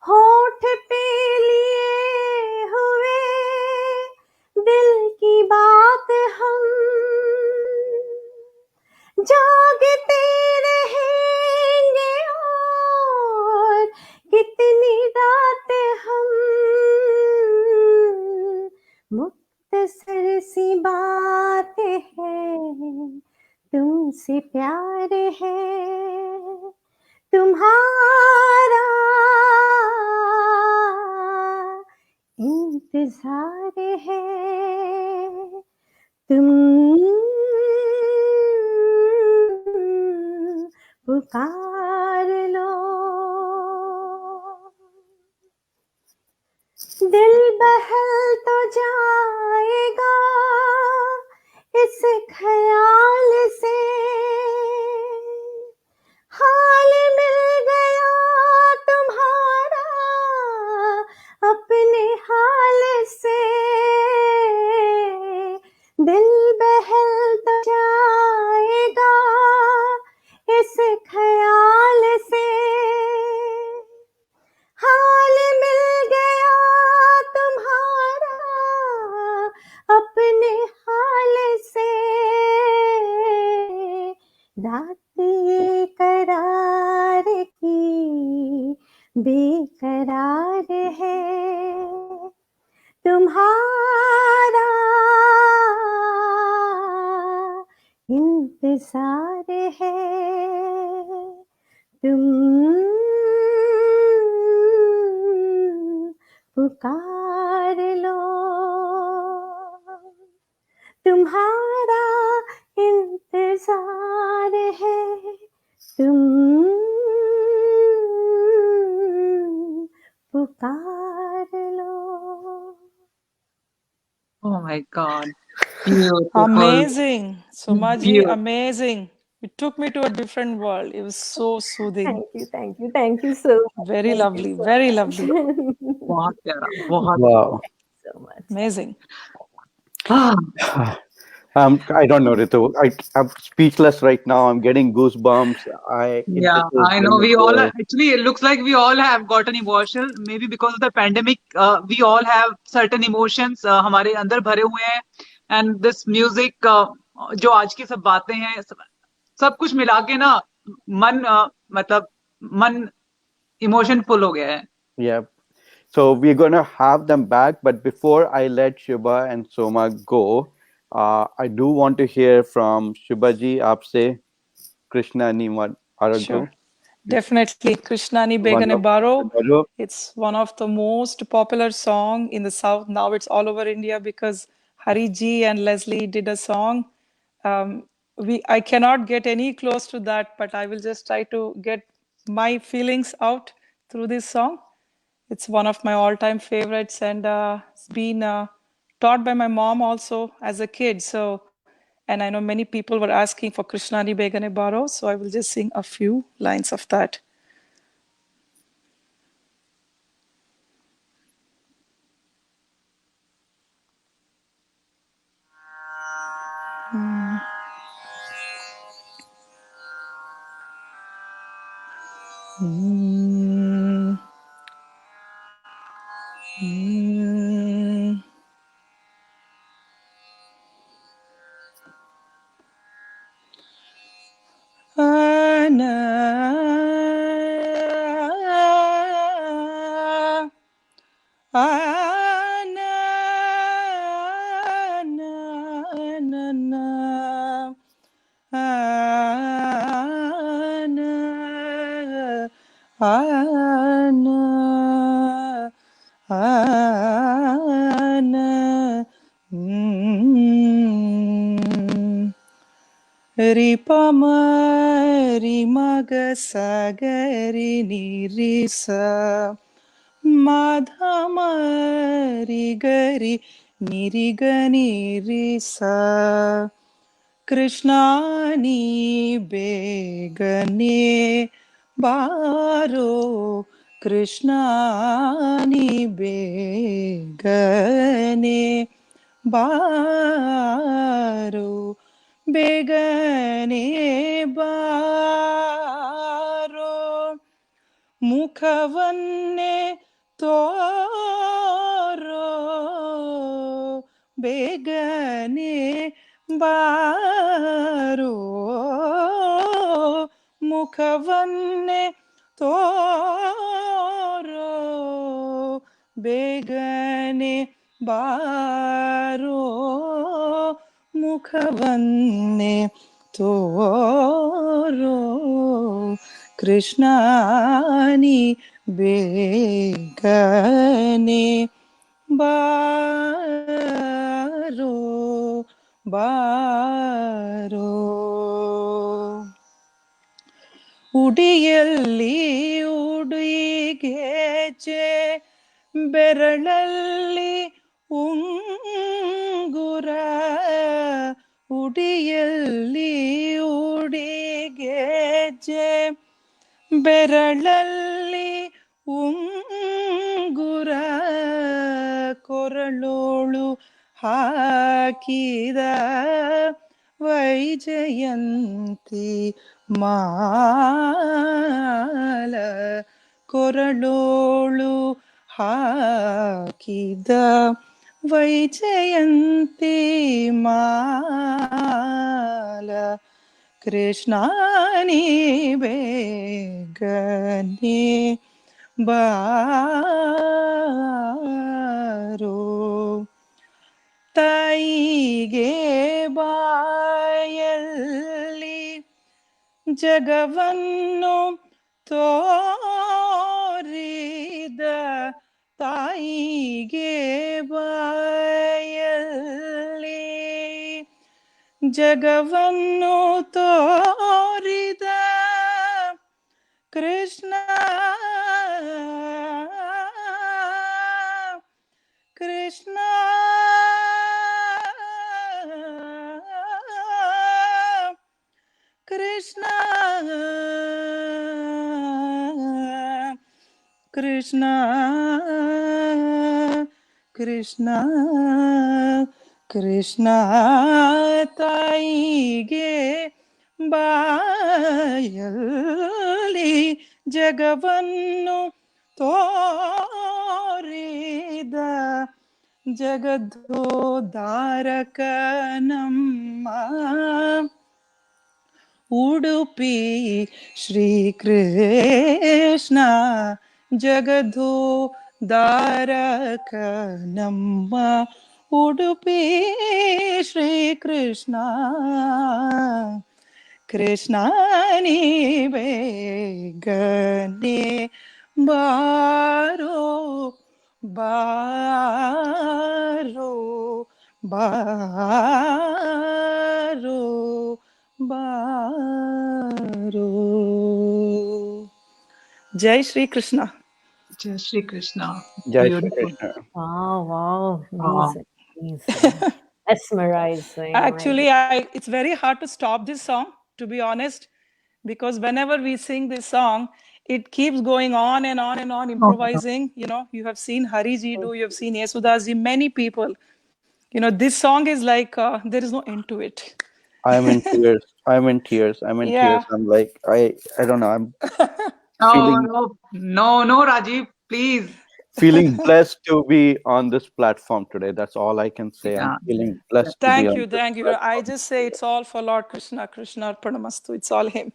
होठ पे लिए हुए दिल की बात हम जागते रहेंगे और कितनी रात हम मुख्तसर सी बात है तुमसे प्यार है तुम्हारा इंतजार है तुम पुकार लो दिल बहल तो जाएगा इस ख्याल से हाल मिल गया तुम्हारा अपने हाल से दिल बहल तो जाएगा इस ख्याल से हाल मिल गया तुम्हारा अपने हाल से रात ये करार की बेकरार है तुम्हारा इंतजार है तुम पुकार लो तुम्हारा इंतजार है तुम पुकार लो Oh my God. Beautiful. Amazing. Soma ji, Beautiful. amazing. It took me to a different world. It was so soothing. thank you so much. Very Thank lovely. you so Very much. lovely. बहुत प्यारा, बहुत Wow. so much. Amazing. Ah, I don't know, Ritu. I'm speechless right now. I'm getting goosebumps. yeah, I know. We all actually, it looks like we all have gotten emotional. Maybe because of the pandemic, we all have certain emotions हमारे अंदर भरे हुए हैं. And this music, जो आज की सब बातें हैं, सब कुछ मिला के ना मन मतलब मन इमोशन फुल हो गया है. Yeah. So we're going to have them back. But before I let Shubha and Soma go, I do want to hear from Shubha ji, aapse Krishna ni Arago. Sure. Definitely. Krishnani Begane Baro. It's one of the most popular song in the South. Now it's all over India because Hari ji and Leslie did a song. I cannot get any close to that, but I will just try to get my feelings out through this song. It's one of my all-time favorites, and it's been taught by my mom also as a kid. So, and I know many people were asking for Krishnani Begane Baro, so I will just sing a few lines of that. ರಿ ಪ ಮ ರಿ ಮ ಗ ಸ ಗ ರಿ ni ರಿ ಸ ಮ ಧ ಮ ರಿ ಗ ರಿ ni ರಿ ಗ ni ರಿ ಸ ಕೃಷ್ಣ ನೀ ಬೇಗನೆ ಬಾರೋ ಕೃಷ್ಣ ನೀ ಬೇಗನೆ ಬಾರೋ ಬೇಗನೆ ಬಾರೋ ಮುಖವನ್ನೇ ತೋರೋ ಬೇಗನೆ ಬಾರೋ ಮುಖವನ್ನೇ ತೋರೋ ಬೇಗನೆ ಬಾರೋ ಮುಖವನ್ನೇ ತೋರೋ ಕೃಷ್ಣ ನೀ ಬೇಗನೆ ಬಾರೋ ಬಾರೋ ಉಡಿಯಲ್ಲಿ ಉಡುಗೆಜೆ ಬೆರಳಲ್ಲಿ ಉಂಗುರ ಉಡಿಯಲ್ಲಿ ಉಡಿಗೆಜೆ ಬೆರಳಲ್ಲಿ ಉಂಗುರ ಕೊರಳೋಳು ಹಾಕಿದ ವೈಜಯಂತಿ ಮಾಲ ಕೊರಳೋಳು ಹಾಕಿದ ವೈಜಯಂತಿ ಮಾಲ ಕೃಷ್ಣ ನೀ ಬೇಗನೆ ಬಾರೋ ತಾಯಿಗೆ ಬಾಯಲ್ಲಿ ಜಗವನ್ನು ತೋರಿದ ತಾಯಿಗೆ ಬಾಯಲ್ಲಿ ಜಗವನ್ನು ತೋರಿದ ಕೃಷ್ಣ ಕೃಷ್ಣ ಕೃಷ್ಣ ಕೃಷ್ಣ ಕೃಷ್ಣ ಕೃಷ್ಣ ತಾಯಿಗೆ ಬಾಯಲ್ಲಿ ಜಗವನ್ನು ತೋರಿದ ಜಗದೋದ್ಧಾರಕ ನಮ್ಮ ಉಡುಪಿ ಶ್ರೀಕೃಷ್ಣ ಜಗದೋದ್ಧಾರಕ ನಮ್ಮ ಉಡುಪಿ ಶ್ರೀಕೃಷ್ಣ ಕೃಷ್ಣ ನೀ ಬೇಗನೆ ಬಾರೋ ಬಾರೋ ಬಾರೋ ಬಾರೋ ಜೈ Shri Krishna Jai Shri Krishna. Jai Shri Beautiful. Krishna. Wow, Wow. amazing, amazing. Mesmerizing. my Actually, it's very hard to stop this song, to be honest, because whenever we sing this song, it keeps going on and on and on, improvising. You know, you have seen Hari ji do, you have seen Yesudas ji, many people. You know, this song is like, there is no end to it. I'm in tears. I'm in tears. I'm in Yeah. tears. I'm like, I don't know. I'm No, feeling no, Rajiv, please. feeling blessed to be on this platform today. That's all I can say. Yeah. I'm feeling blessed to be Thank on you, this thank you. I platform. just say it's all for Lord Krishna, Krishna Arpanamastu. It's all him.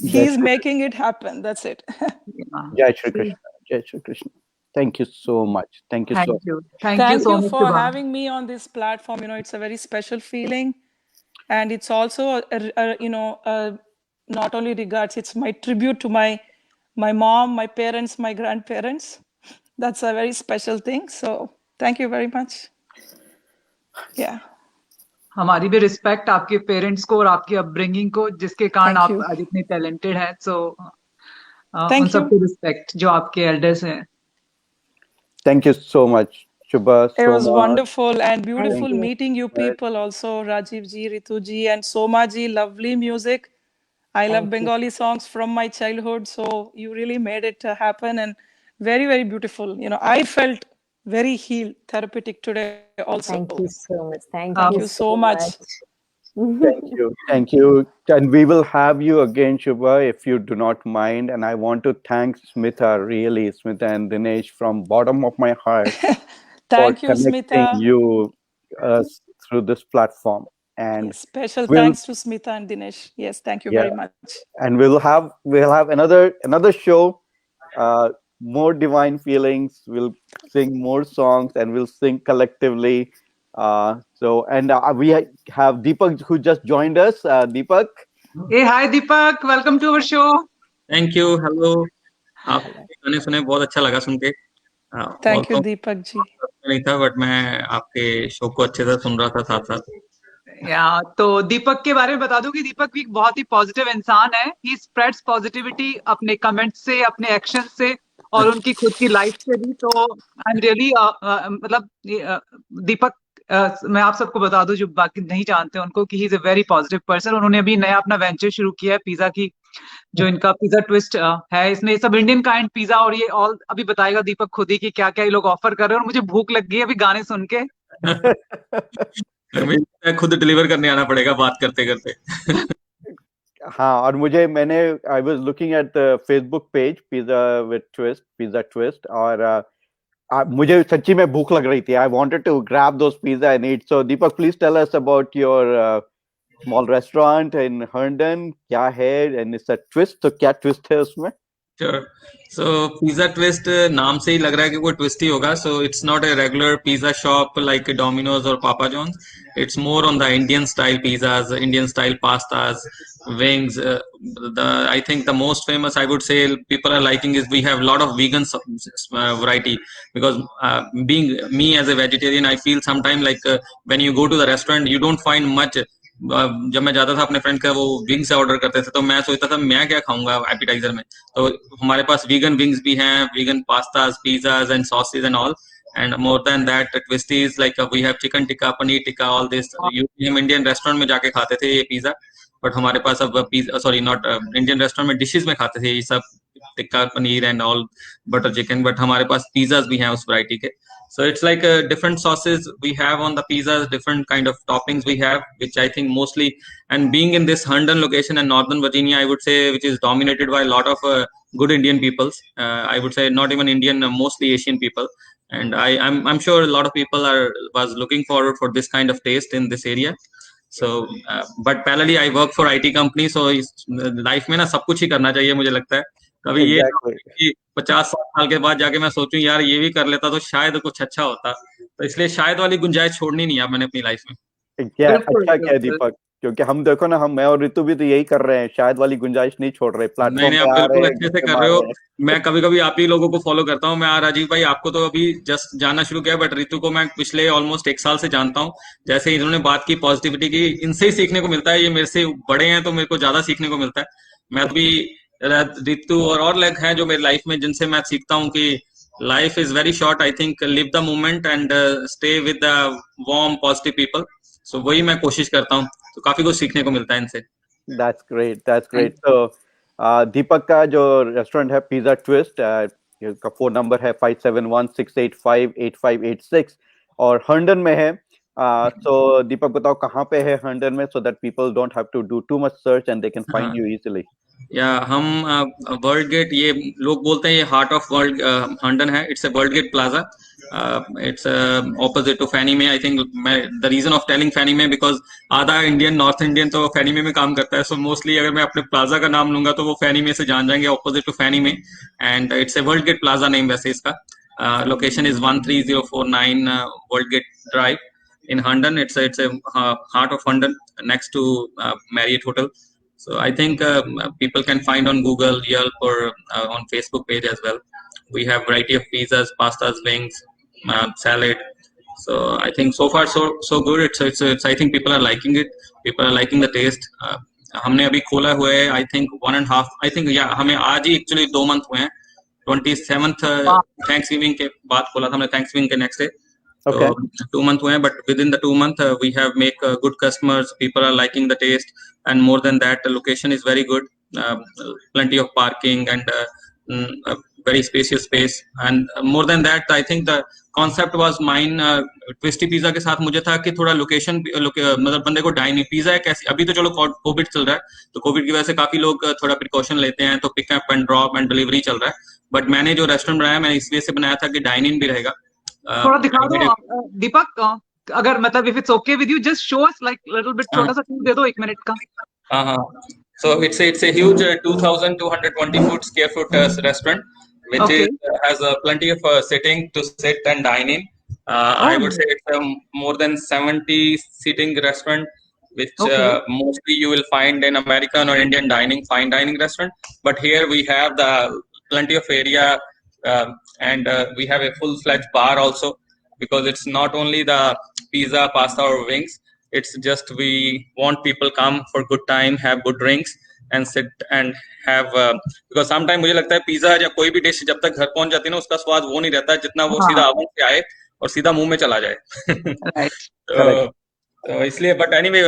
Jai He's Shri making it happen. That's it. Yeah. Jai Shri See, Krishna. Jai Shri Krishna. Thank you so much. Thank you so Thank much. you. Thank you Thank so you much, for Subha. having me on this platform. You know, it's a very special feeling, and it's also not only regards. It's my tribute to my mom, my parents, my grandparents. That's a very special thing. So thank you very much. Yeah. हमारी भी respect आपके parents को और आपकी upbringing को, जिसके कारण Thank आप you. आज इतने टैलेंटेड हैं. सो उन Thank you. सबको रिस्पेक्ट जो आपके एल्डर्स हैं. Thank you so much, Shubha, It was Soma. wonderful and Thank beautiful you. meeting you people also, Rajiv ji, Ritu ji, and Soma ji. Lovely music. I love Thank you. Bengali songs from my childhood, so you really made it happen, and very, very beautiful. You know, I felt very healed, therapeutic today also. Thank you so much. Thank Thank you you so so much. Thank you. Thank you. And we will have you again, Shubha, if you do not mind. And I want to thank Smita, really, Smita and Dinesh, from bottom of my heart for Thank you, connecting Smita. you through this platform. And Yes, special we'll thanks to Smita and Dinesh. Yes, thank you very much. and we'll have another show, more divine feelings. We'll sing more songs and we'll sing collectively. We have Deepak who just joined us. Deepak. Hey, hi Deepak, welcome to our show. Thank you. Hello. आप गाने सुने, बहुत अच्छा लगा सुन के. Thank you, Deepak ji. नहीं था, but मैं आपके शो को अच्छे से सुन रहा था साथ साथ. या तो दीपक के बारे में बता दूं कि दीपक भी एक बहुत ही पॉजिटिव इंसान है. ही स्प्रेड्स पॉजिटिविटी अपने कमेंट से, अपने एक्शन से और उनकी खुद की लाइफ से भी. तो आई एम रियली मतलब दीपक, मैं आप सबको बता दूं जो बाकी नहीं जानते उनको, कि he is a very positive person. उन्होंने अभी नया अपना वेंचर शुरू किया है पिज्जा की, जो इनका पिज्जा ट्विस्ट है. इसमें सब इंडियन काइंड पिज्जा और ये ऑल अभी बताएगा दीपक खुद ही कि क्या क्या ये लोग ऑफर कर रहे हैं. और मुझे भूख लग गई है अभी गाने सुन के. मैं खुद डिलीवर करने आना पड़ेगा बात करते करते. हाँ, और मैंने I was looking at the Facebook page Pizza Twist, और मुझे सच्ची में भूख लग रही थी. I wanted to grab those pizza and eat. So Deepak, please tell us about your small restaurant in Herndon. क्या है एंड इट्स अ ट्विस्ट, तो क्या ट्विस्ट है उसमें? Sure. So पिज्जा ट्विस्ट नाम से ही लग रहा है कि वो ट्विस्ट ही होगा. So it's not a regular pizza shop like Domino's or Papa John's. It's more on the Indian style pizzas, Indian style pastas, wings. I think the most famous, I would say, people are liking is we have a lot of vegan variety, because being me as a vegetarian, I feel sometimes like when you go to the restaurant, you don't find much. जब मैं जाता था अपने friend का वो wings order करते थे, तो मैं सोचता था मैं क्या खाऊंगा एपिटाइजर में. तो हमारे पास वीगन विंग्स भी हैं, vegan pastas, pizzas and sausage and all. And more than that, twist is like we have chicken tikka, paneer tikka, all this. हम इंडियन रेस्टोरेंट में जाके खाते थे ये पिज्जा, बट हमारे पास अब pizza, sorry not Indian restaurant में डिशेज में खाते थे ये सब tikka, paneer and all, butter chicken. But हमारे पास पिज्जाज भी हैं उस वैरायटी के. So it's like different sauces we have on the pizzas, different kind of toppings we have, which I think mostly, and being in this Herndon location in Northern Virginia, I would say, which is dominated by a lot of good Indian peoples. I would say not even Indian, mostly Asian people. And I'm sure a lot of people was looking forward for this kind of taste in this area. So but parallelly I work for IT company, so life में ना सब कुछ ही करना चाहिए मुझे लगता है. कभी ये कि 50-60 साल के बाद जाके मैं सोचूं यार ये भी कर लेता तो शायद कुछ अच्छा होता. तो इसलिए शायद वाली गुंजाइश छोड़नी नहीं है मैंने अपनी लाइफ में. क्या अच्छा क्या दीपक, क्योंकि हम देखो ना, मैं और ऋतु भी तो यही कर रहे हैं, शायद वाली गुंजाइश नहीं छोड़ रहे. प्लेटफॉर्म नहीं, आप बिल्कुल अच्छे से कर रहे हो. मैं कभी कभी आप ही लोगों को फॉलो करता हूँ. मैं राजीव भाई आपको तो अभी जस्ट जानना शुरू किया, बट ऋतु को मैं पिछले ऑलमोस्ट 1 साल से जानता हूँ. जैसे इन्होंने बात की पॉजिटिविटी की, इनसे ही सीखने को मिलता है. ये मेरे से बड़े हैं तो मेरे को ज्यादा सीखने को मिलता है. मैं तो भी ऋतु और लोग हैं जो मेरी लाइफ में, जिनसे मैं सीखता हूँ कि life is very short. I think live the moment and stay with the warm positive people. So वही मैं कोशिश करता हूँ. तो काफी कुछ सीखने को मिलता है इनसे. That's great. That's great. So दीपक का जो रेस्टोरेंट है पिज्जा ट्विस्ट, का फोन नंबर है 5716858586 और हर्डन में है. So दीपक बताओ कहाँ पे है हर्डन में, so that people don't have to do too much search and they can find you easily. या हम वर्ल्ड गेट, ये लोग बोलते हैं ये हार्ट ऑफ वर्ल्ड हर्डन है. It's a World Gate Plaza. It's opposite to Fannie Mae. I think the reason of telling Fannie Mae because आधा Indian, north Indian तो फैनी में काम करता है. सो मोस्टली अगर मैं अपने प्लाजा का नाम लूंगा तो वो फैनी में से जान जाएंगे, ऑपोजिट टू फैनी में. And it's a World Gate Plaza name वैसे इसका. Location is 13049 World Gate Drive in Herndon. It's a heart of Herndon, next to Marriott Hotel. So I think people can find on Google, Yelp, or on Facebook page as well. We have variety of pizzas, pastas, wings, salad. So I think so far so good. It's I think people are liking it. People are liking the taste. हमने अभी खोला हुआ है I think 1.5 I think हमें आज ही actually 2 month हुए हैं. 27th Thanksgiving के बाद खोला था हमने. Thanksgiving के next day. Okay. So 2 month हुए हैं, but within the 2 month we have make good customers. People are liking the taste, and more than that, the location is very good. Plenty of parking and a very spacious space. And more than that, I think the concept was mine. Twisty pizza के साथ मुझे था कि थोड़ा location मतलब बंदे को dining pizza है कैसे. अभी तो चलो कोविड चल रहा है, तो कोविड की वजह से काफी लोग थोड़ा प्रिकॉशन लेते हैं, तो pick up and drop and delivery चल रहा है. बट मैंने जो रेस्टोरेंट बनाया, मैंने इसलिए से बनाया था कि डाइन इन भी रहेगा. थोड़ा दिखा दो दीपक, अगर मतलब if it's okay with you, just show us like little bit, छोटा सा टूर दे दो 1 मिनट का. हाँ. So it's a huge 2,220 square foot restaurant, which has plenty of sitting to sit and dine in. I would say it's a more than 70 seating restaurant, which mostly you will find in American or Indian fine dining restaurant. But here we have the plenty of area, and we have a full-fledged bar also, because it's not only the pizza, pasta or wings. It's just we want people come for good time, have good drinks and sit and have because sometimes मुझे लगता है pizza या कोई भी dish जब तक घर पहुंच जाती है ना, उसका स्वाद वो नहीं रहता जितना वो सीधा ओवन से आए और सीधा मुंह में चला जाए. तो इसलिए but anyway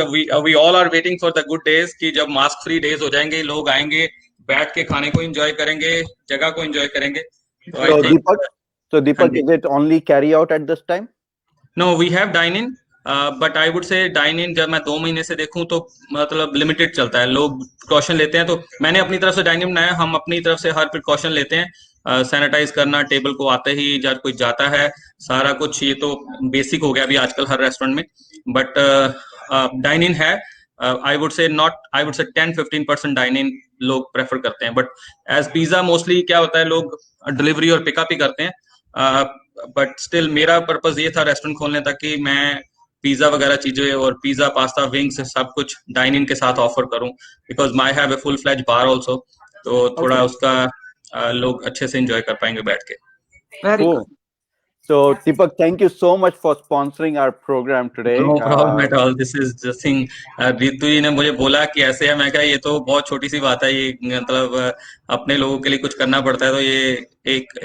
we all are waiting for the good days कि जब मास्क फ्री डेज हो जाएंगे, लोग आएंगे, बैठ के खाने को एंजॉय करेंगे, जगह को एंजॉय करेंगे. So Deepak, is it only carry out at this time? No, we have dine in. But I would say dine in जब मैं 2 महीने से देखूं तो मतलब लिमिटेड चलता है. लोग प्रिकॉशन लेते हैं, तो मैंने अपनी तरफ से डाइन इन बनाया. हम अपनी तरफ से हर प्रिकॉशन लेते हैं. सैनिटाइज करना टेबल को आते ही जब कोई जाता है, सारा कुछ ये तो बेसिक हो गया अभी आजकल हर रेस्टोरेंट में. बट डाइन इन है. आई वुड से 10-15% डाइन इन लोग प्रेफर करते हैं. बट एज पिज्जा मोस्टली क्या होता है, लोग डिलीवरी और पिकअप ही करते हैं. बट स्टिल मेरा पर्पज ये था रेस्टोरेंट खोलने तक कि मैं पिज्जा वगैरह चीजें और पिज्जा, पास्ता, विंग्स सब कुछ डाइन इन के साथ ऑफर करूं, because my have a full fledge bar also. तो थोड़ा उसका लोग अच्छे से एंजॉय कर पाएंगे बैठ के. Very cool. So Deepak, thank you so much for sponsoring our program today. No problem at all. This is the thing. Ritu जी ने मुझे बोला कि ऐसे है, मैं कहा ये तो बहुत छोटी सी बात है, ये मतलब अपने लोगों के लिए कुछ करना पड़ता है, तो ये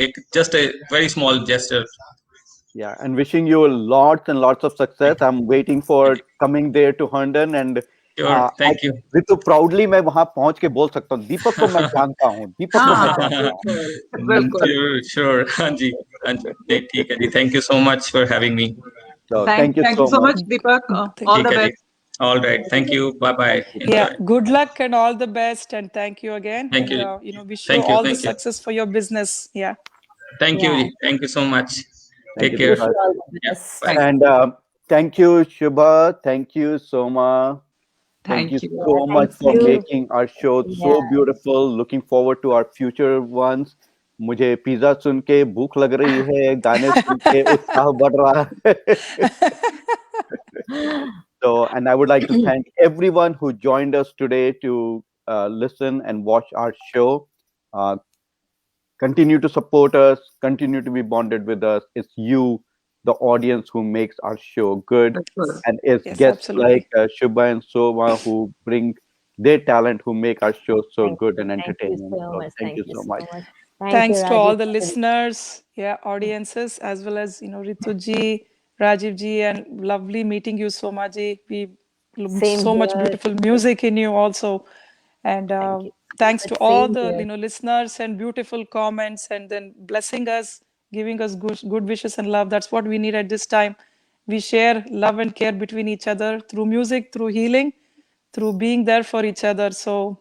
एक just a very small gesture. Yeah, and wishing you lots and lots of success. I'm waiting for coming there to Herndon and Sure, thank you. Ritu, proudly मैं वहां पहुंच के बोल सकता हूँ, दीपक को मैं जानता हूँ, दीपक को मैं जानता हूँ. Sure. हाँ जी, ठीक है जी. Thank you so much for having me. So, thank you so much Deepak. All the best. All right, thank you. Bye. Yeah, good luck and all the best, and thank you again. Thank you. Wish you all the success for your business. Yeah. Thank you. Thank you so much. Take care. Bye. And thank you, Subha. Thank you, Soma. Thank you so much for making our show so beautiful. Looking forward to our future ones. मुझे pizza सुन के भूख लग रही है, गाने सुन के उत्साह बढ़ रहा है. So, and I would like to thank everyone who joined us today to listen and watch our show. Continue to support us, continue to be bonded with us. It's you, the audience, who makes our show good. And it's guests like Subha and Soma who bring their talent, who make our show so good and entertaining. Thank you so much. Thanks to all the listeners, audiences, as well as Ritu ji, Rajiv ji, and lovely meeting you, Soma ji. We so much beautiful music in you also, and thanks to all the listeners and beautiful comments, and then blessing us, giving us good wishes and love. That's what we need at this time. We share love and care between each other through music, through healing, through being there for each other. So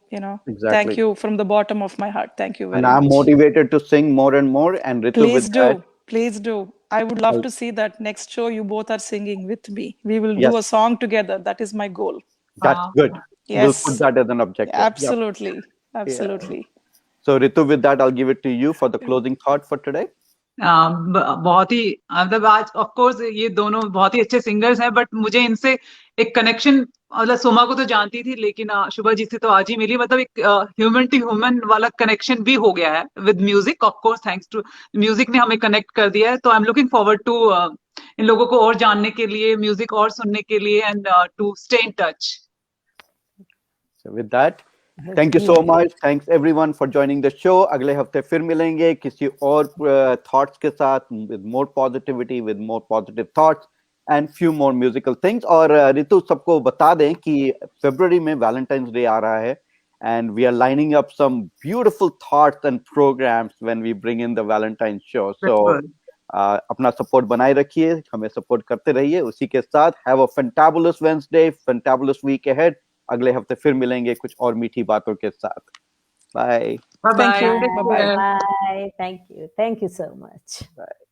thank you from the bottom of my heart. Thank you very much. And I'm motivated to sing more and more. And Ritu, please do. I would love to see that next show you both are singing with me. We will do a song together. That is my goal. That's good. Yes. We'll put that as an objective. Absolutely. So Ritu, with that, I'll give it to you for the closing thought for today. बहुत ही मतलब आज of course ये दोनों बहुत ही अच्छे singers हैं, but मुझे इनसे एक कनेक्शन, मतलब सोमा को तो जानती थी लेकिन शुभा जी से तो आज ही मिली, मतलब एक ह्यूमन टू ह्यूमन वाला कनेक्शन भी हो गया है with music. Of course thanks to music ने हमें कनेक्ट कर दिया है। तो I am looking forward to इन लोगों को और जानने के लिए, म्यूजिक और सुनने के लिए, and to stay in touch. So with that, thank you so much. Thanks everyone for joining the show. अगले हफ्ते फिर मिलेंगे किसी और thoughts के साथ, with more positivity, with more positive thoughts and few more musical things. और रितु सबको बता दें कि फरवरी में Valentine's Day आ रहा है, and we are lining up some beautiful thoughts and programs when we bring in the Valentine's show. So अपना support बनाए रखिए, हमें सपोर्ट करते रहिए। उसी के साथ have a fantabulous Wednesday, fantabulous week ahead. अगले हफ्ते फिर मिलेंगे कुछ और मीठी बातों के साथ। Bye Thank you. Bye. Bye-bye. Bye. Thank you. Thank you so much. Bye.